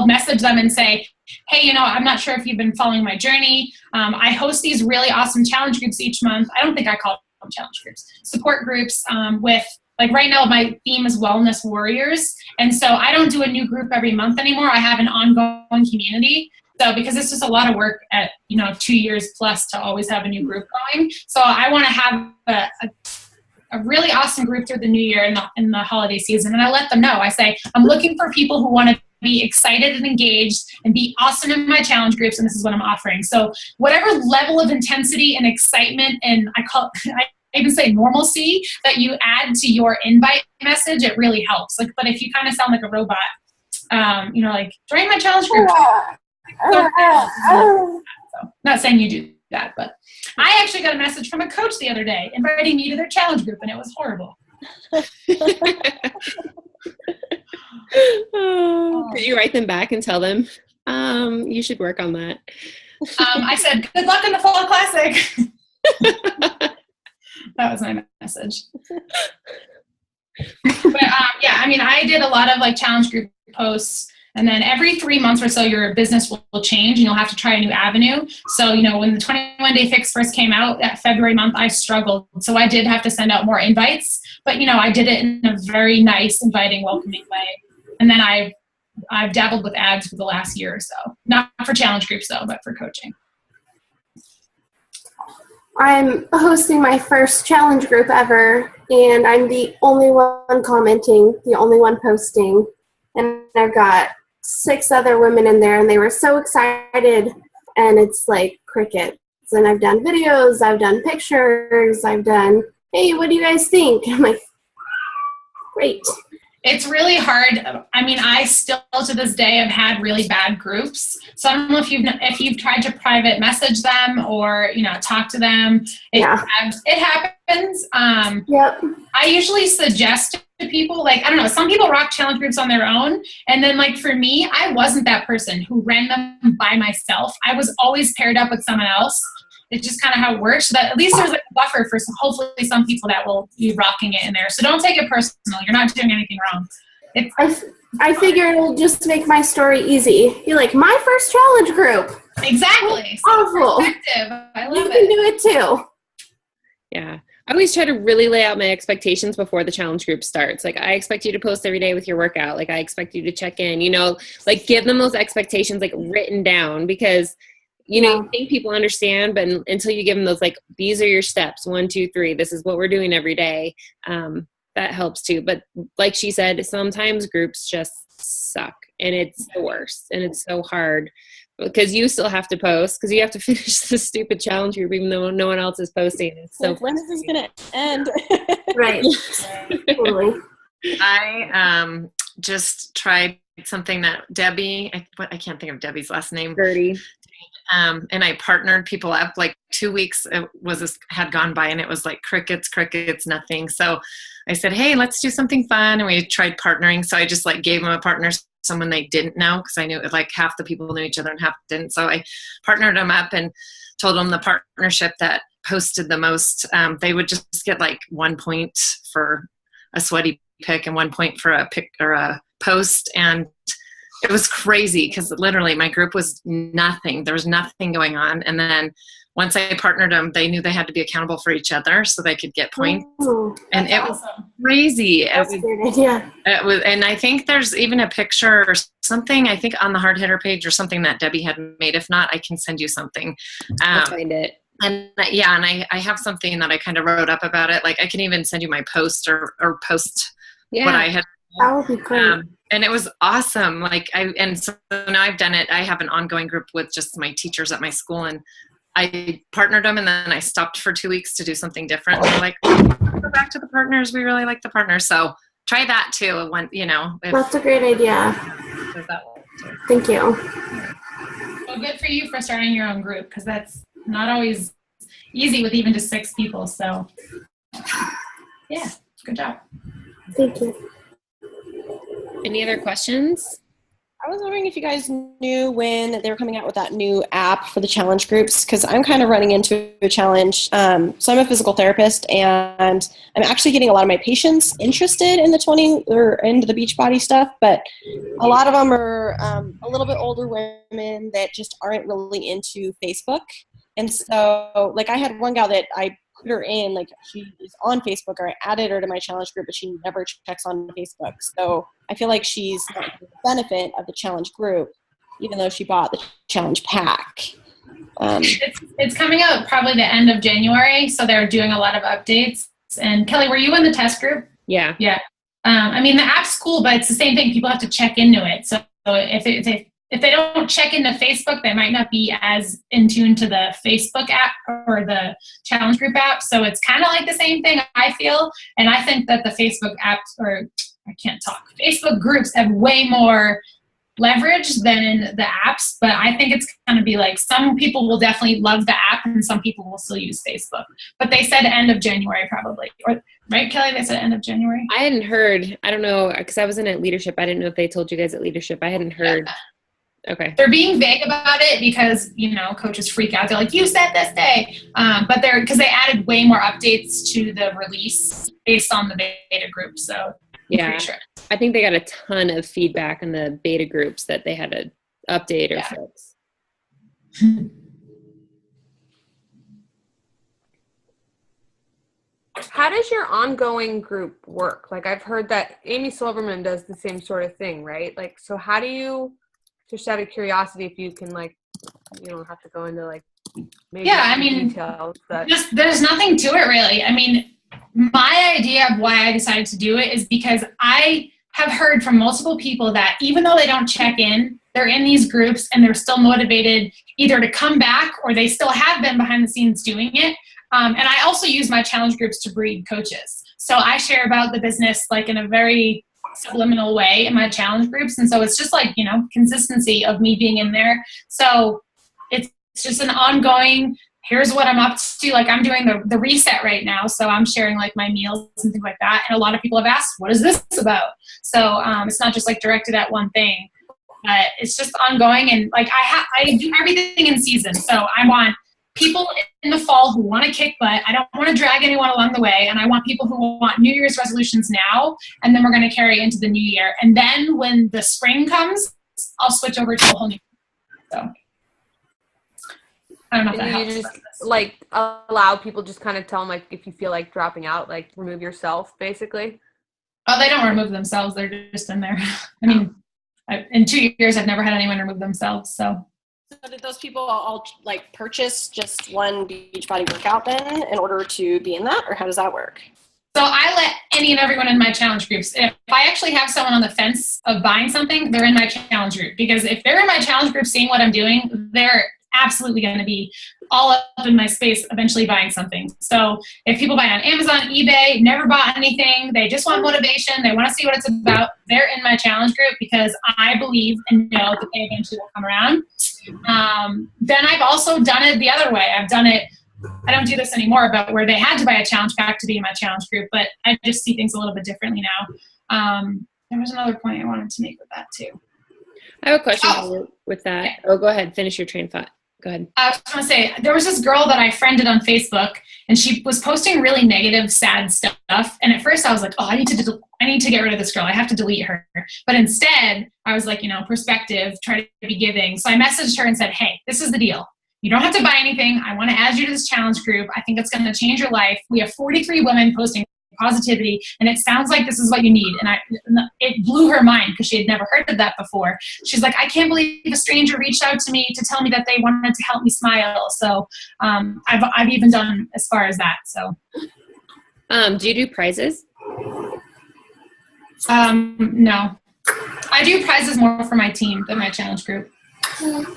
message them and say, hey, I'm not sure if you've been following my journey. I host these really awesome challenge groups each month. I don't think I call them challenge groups, support groups with, like right now my theme is wellness warriors. And so I don't do a new group every month anymore. I have an ongoing community. So because it's just a lot of work at, 2 years plus to always have a new group going. So I want to have a really awesome group through the new year in the holiday season. And I let them know. I say, I'm looking for people who want to be excited and engaged and be awesome in my challenge groups, and this is what I'm offering. So whatever level of intensity and excitement, and I even say normalcy, that you add to your invite message, it really helps. Like, but if you kind of sound like a robot, like join my challenge group. So, not saying you do that, but I actually got a message from a coach the other day inviting me to their challenge group, and it was horrible. Did you write them back and tell them you should work on that? I said, good luck in the Fall Classic. That was my message. But I did a lot of like challenge group posts, and then every 3 months or so your business will change and you'll have to try a new avenue. So when the 21 Day Fix first came out that February month, I struggled, so I did have to send out more invites, but I did it in a very nice, inviting, welcoming way. And then I've dabbled with ads for the last year or so. Not for challenge groups though, but for coaching. I'm hosting my first challenge group ever, and I'm the only one commenting, the only one posting. And I've got 6 other women in there, and they were so excited, and it's like crickets. And I've done videos, I've done pictures, I've done, hey, what do you guys think? I'm like, great. It's really hard. I still to this day have had really bad groups. So I don't know if you've tried to private message them or talk to them. It happens. Yep. I usually suggest to people, like, I don't know, some people rock challenge groups on their own. And then like for me, I wasn't that person who ran them by myself. I was always paired up with someone else. It's just kind of how it works. So that at least there's like a buffer for hopefully some people that will be rocking it in there. So don't take it personal. You're not doing anything wrong. I figure it'll just make my story easy. You're like, my first challenge group. Exactly. Awful. I love it. You can do it too. Yeah. I always try to really lay out my expectations before the challenge group starts. Like, I expect you to post every day with your workout. Like, I expect you to check in, you know, like give them those expectations, like written down, because, you know, you think people understand, but until you give them those, like, these are your steps, 1, 2, 3, this is what we're doing every day. That helps too. But like she said, sometimes groups just suck and it's the worst and it's so hard because you still have to post because you have to finish the stupid challenge group even though no one else is posting. It's so when is this going to end? Right. Totally. I just tried something that Debbie, I can't think of Debbie's last name. Gertie. And I partnered people up. Like 2 weeks had gone by and it was like crickets, nothing. So I said, hey, let's do something fun. And we tried partnering. So I just like gave them a partner, someone they didn't know, because I knew like half the people knew each other and half didn't. So I partnered them up and told them the partnership that posted the most, they would just get like 1 point for a sweaty pic and 1 point for a pic or a post. And it was crazy because literally my group was nothing. There was nothing going on. And then once I partnered them, they knew they had to be accountable for each other so they could get points. Ooh, and it was crazy. that's a good idea. It was, and I think there's even a picture or something, I think on the Hard Hitter page or something that Debbie had made. If not, I can send you something. I'll find it. And yeah, and I have something that I kind of wrote up about it. Like I can even send you my post or post what I had. That would be great. And it was awesome. Like so now I've done it. I have an ongoing group with just my teachers at my school, and I partnered them, and then I stopped for 2 weeks to do something different. And they're like, go back to the partners. We really like the partners. So try that too. When, you know, That's a great idea. Thank you. Well, good for you for starting your own group, because that's not always easy with even just 6 people. So yeah, good job. Thank you. Any other questions? I was wondering if you guys knew when they were coming out with that new app for the challenge groups, because I'm kind of running into a challenge. So I'm a physical therapist, and I'm actually getting a lot of my patients interested in the 20 or into the Beachbody stuff, but a lot of them are a little bit older women that just aren't really into Facebook. And so, like, I had one gal that I put her in, like, she is on Facebook, or I added her to my challenge group, but she never checks on Facebook. So I feel like she's not getting the benefit of the challenge group, even though she bought the challenge pack. It's coming out probably the end of January, so they're doing a lot of updates. And Kelly, were you in the test group? Yeah. Yeah. I mean, the app's cool, but it's the same thing. People have to check into it. So if they don't check into Facebook, they might not be as in tune to the Facebook app or the challenge group app. So it's kind of like the same thing, I feel. And I think that the Facebook apps, or I can't talk, Facebook groups have way more leverage than the apps. But I think it's going to be like, some people will definitely love the app and some people will still use Facebook. But they said end of January probably. Or, right, Kelly? They said end of January? I hadn't heard. I don't know, because I wasn't at leadership. I didn't know if they told you guys at leadership. I hadn't heard. Yeah. Okay. They're being vague about it because, you know, coaches freak out. They're like, you said this day. But because they added way more updates to the release based on the beta group. So yeah, sure. I think they got a ton of feedback in the beta groups that they had to update or fix. How does your ongoing group work? Like, I've heard that Amy Silverman does the same sort of thing, right? Like, so how do you, just out of curiosity, if you can, like, you don't have to go into, like, maybe details, but there's nothing to it really. I mean, my idea of why I decided to do it is because I have heard from multiple people that even though they don't check in, they're in these groups and they're still motivated either to come back or they still have been behind the scenes doing it. And I also use my challenge groups to breed coaches. So I share about the business like in a very subliminal way in my challenge groups. And so it's just like, you know, consistency of me being in there. So it's just an ongoing, here's what I'm up to. Like I'm doing the reset right now. So I'm sharing like my meals and things like that. And a lot of people have asked, what is this about? So it's not just like directed at one thing, but it's just ongoing. And like I do everything in season. So I want people in the fall who want to kick butt. I don't want to drag anyone along the way. And I want people who want New Year's resolutions now. And then we're going to carry into the new year. And then when the spring comes, I'll switch over to a whole new. So. I don't know if And that you helps. just like allow people, just kind of tell them like if you feel like dropping out, like remove yourself basically. Oh, they don't remove themselves. They're just in there. I mean, in 2 years, I've never had anyone remove themselves. So did those people all like purchase just one Beachbody workout then in order to be in that, or how does that work? So I let any and everyone in my challenge groups. If I actually have someone on the fence of buying something, they're in my challenge group. Because if they're in my challenge group seeing what I'm doing, they're absolutely going to be all up in my space eventually buying something. So if people buy on Amazon, eBay, never bought anything, they just want motivation, they want to see what it's about, they're in my challenge group because I believe and know that they eventually will come around. Then I've also done it the other way. I've done it, I don't do this anymore, but where they had to buy a challenge pack to be in my challenge group, but I just see things a little bit differently now. There was another point I wanted to make with that too. I have a question with that. Oh, go ahead. Finish your train of thought. Go ahead. I was going to say, there was this girl that I friended on Facebook, and she was posting really negative, sad stuff. And at first I was like, oh, I need to get rid of this girl. I have to delete her. But instead, I was like, perspective, try to be giving. So I messaged her and said, hey, this is the deal. You don't have to buy anything. I want to add you to this challenge group. I think it's going to change your life. We have 43 women posting positivity, and it sounds like this is what you need. And it blew her mind because she had never heard of that before. She's like, I can't believe a stranger reached out to me to tell me that they wanted to help me smile. So I've even done as far as that. So do you do prizes? No, I do prizes more for my team than my challenge group. Do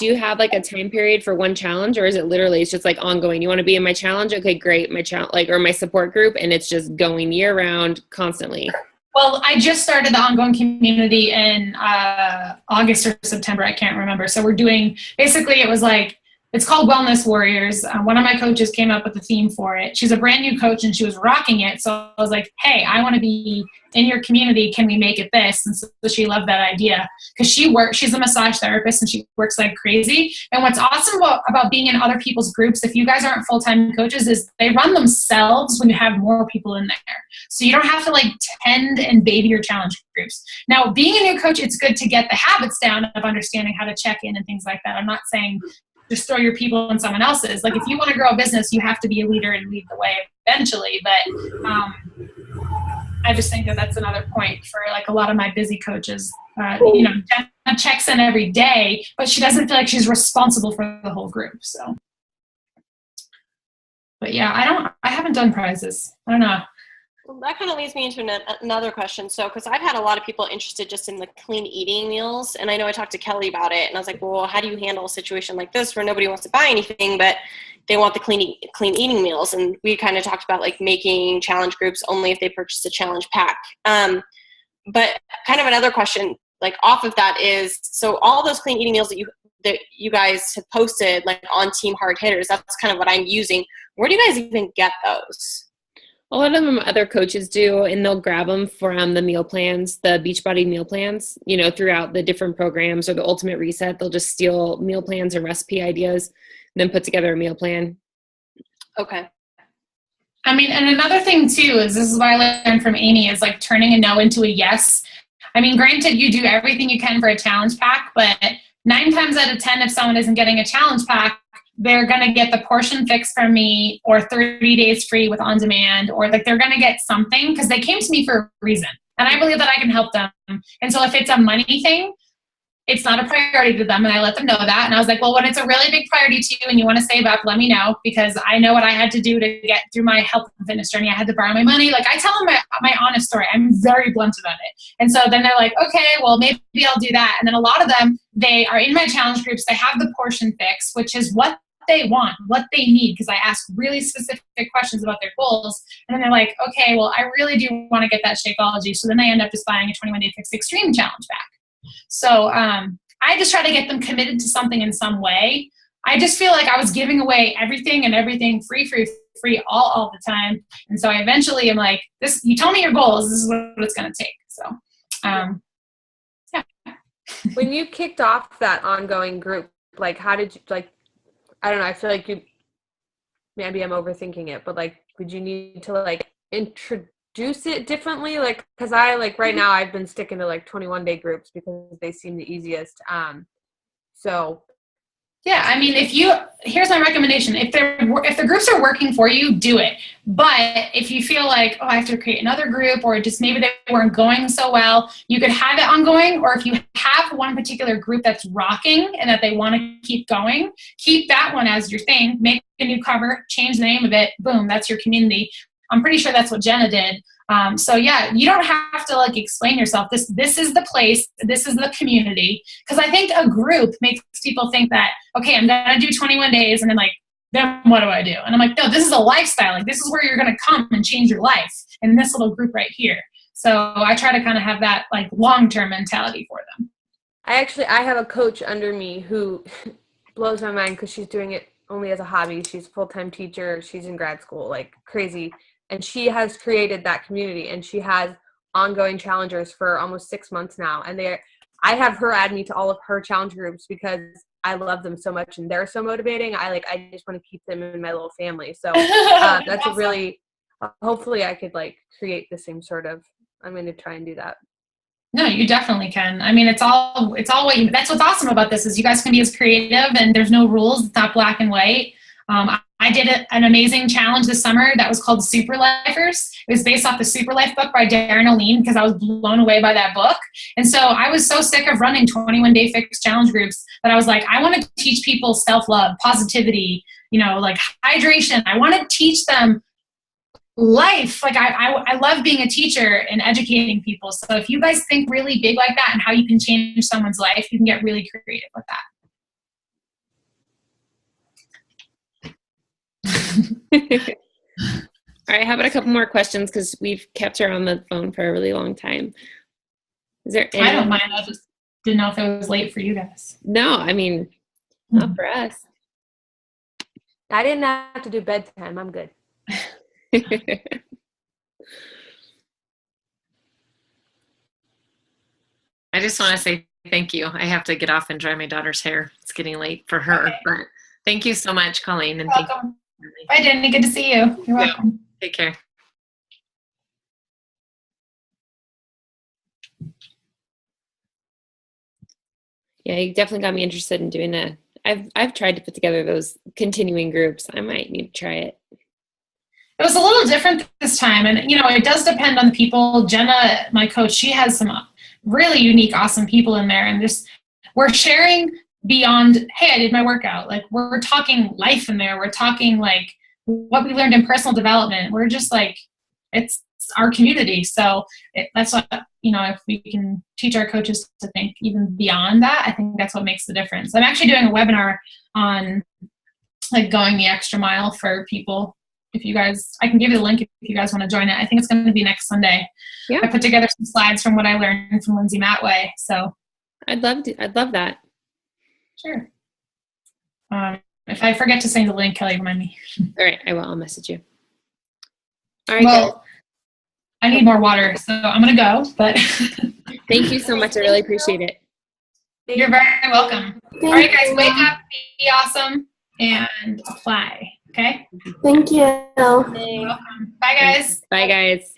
you have like a time period for one challenge, or is it literally it's just like ongoing? You want to be in my challenge? Okay, great. My challenge, or my support group, and it's just going year round constantly. Well, I just started the ongoing community in August or September. I can't remember. So we're doing, basically it was like, it's called Wellness Warriors. One of my coaches came up with the theme for it. She's a brand new coach and she was rocking it. So I was like, hey, I want to be in your community. Can we make it this? And so she loved that idea because she's a massage therapist and she works like crazy. And what's awesome about being in other people's groups, if you guys aren't full-time coaches, is they run themselves when you have more people in there. So you don't have to like tend and baby your challenge groups. Now, being a new coach, it's good to get the habits down of understanding how to check in and things like that. I'm not saying just throw your people in someone else's. Like if you want to grow a business, you have to be a leader and lead the way eventually. But I just think that that's another point for like a lot of my busy coaches. Jenna checks in every day, but she doesn't feel like she's responsible for the whole group. So, but yeah, I haven't done prizes. I don't know. Well, that kind of leads me into another question. So, because I've had a lot of people interested just in the clean eating meals, and I know I talked to Kelly about it, and I was like, well, how do you handle a situation like this where nobody wants to buy anything, but they want the clean eating meals? And we kind of talked about like making challenge groups only if they purchase a challenge pack. But kind of another question, like off of that is, so all those clean eating meals that you guys have posted, like on Team Hard Hitters, that's kind of what I'm using. Where do you guys even get those? A lot of them other coaches do, and they'll grab them from the meal plans, the Beachbody meal plans, throughout the different programs or the Ultimate Reset. They'll just steal meal plans and recipe ideas and then put together a meal plan. Okay. I mean, and another thing too is, this is what I learned from Amy, is like turning a no into a yes. I mean, granted, you do everything you can for a challenge pack, but 9 times out of 10, if someone isn't getting a challenge pack, they're going to get the portion fix from me or 30 days free with on demand, or like they're going to get something because they came to me for a reason. And I believe that I can help them. And so if it's a money thing, it's not a priority to them. And I let them know that. And I was like, well, when it's a really big priority to you and you want to save up, let me know, because I know what I had to do to get through my health and fitness journey. I had to borrow my money. Like I tell them my honest story. I'm very blunt about it. And so then they're like, okay, well, maybe I'll do that. And then a lot of them, they are in my challenge groups. They have the portion fix, which is what they want, what they need, because I ask really specific questions about their goals. And then they're like, okay, well, I really do want to get that Shakeology. So then they end up just buying a 21-day fix extreme challenge pack. So I just try to get them committed to something in some way. I just feel like I was giving away everything free all the time. And so I eventually am like, this, you tell me your goals, this is what it's going to take. So yeah. When you kicked off that ongoing group, like how did you, like, I don't know, I feel like maybe I'm overthinking it, but like, would you need to like introduce it differently? Like, cause I like right now I've been sticking to like 21-day groups because they seem the easiest. So Yeah, I mean, here's my recommendation. If the groups are working for you, do it. But if you feel like, oh, I have to create another group, or just maybe they weren't going so well, you could have it ongoing. Or if you have one particular group that's rocking and that they want to keep going, keep that one as your thing. Make a new cover, change the name of it. Boom, that's your community. I'm pretty sure that's what Jenna did. So yeah, you don't have to like explain yourself. This is the place. This is the community. Because I think a group makes people think that, okay, I'm gonna do 21 days, and then like, then what do I do? And I'm like, no, this is a lifestyle. Like, this is where you're gonna come and change your life in this little group right here. So I try to kind of have that like long-term mentality for them. I have a coach under me who blows my mind because she's doing it only as a hobby. She's a full-time teacher. She's in grad school, like crazy. And she has created that community, and she has ongoing challengers for almost 6 months now. And I have her add me to all of her challenge groups because I love them so much and they're so motivating. I just want to keep them in my little family. So that's a really, hopefully I could like create the same sort of, I'm going to try and do that. No, you definitely can. I mean, it's all that's what's awesome about this is you guys can be as creative, and there's no rules. It's not black and white. I did an amazing challenge this summer that was called Super Lifers. It was based off the Super Life book by Darren O'Lean because I was blown away by that book. And so I was so sick of running 21-day fixed challenge groups that I was like, I want to teach people self-love, positivity, like hydration. I want to teach them life. Like I love being a teacher and educating people. So if you guys think really big like that and how you can change someone's life, you can get really creative with that. All right, how about a couple more questions because we've kept her on the phone for a really long time. Is there any? I don't mind. I just didn't know if it was late for you guys. No, I mean, not for us. I didn't have to do bedtime. I'm good. I just want to say thank you. I have to get off and dry my daughter's hair. It's getting late for her. Okay. But thank you so much, Colleen. And thank you. Bye, Jenny. Good to see you. You're welcome. Take care. Yeah, you definitely got me interested in doing that. I've tried to put together those continuing groups. I might need to try it. It was a little different this time, and it does depend on the people. Jenna, my coach, she has some really unique, awesome people in there, and we're sharing beyond, hey, I did my workout. Like, we're talking life in there. We're talking like what we learned in personal development. We're just like, it's our community. So that's what, if we can teach our coaches to think even beyond that, I think that's what makes the difference. I'm actually doing a webinar on like going the extra mile for people. If you guys, I can give you the link if you guys want to join it. I think it's going to be next Sunday. Yeah. I put together some slides from what I learned from Lindsay Matway. So I'd love that. Sure. If I forget to send the link, Kelly, remind me. All right, I will. I'll message you. All right. Well, guys. I need more water, so I'm going to go. But thank you so much. I really appreciate it. You're very welcome. All right, guys, wake up, be awesome, and apply. Okay? Thank you. You're welcome. Bye, guys. Bye, guys.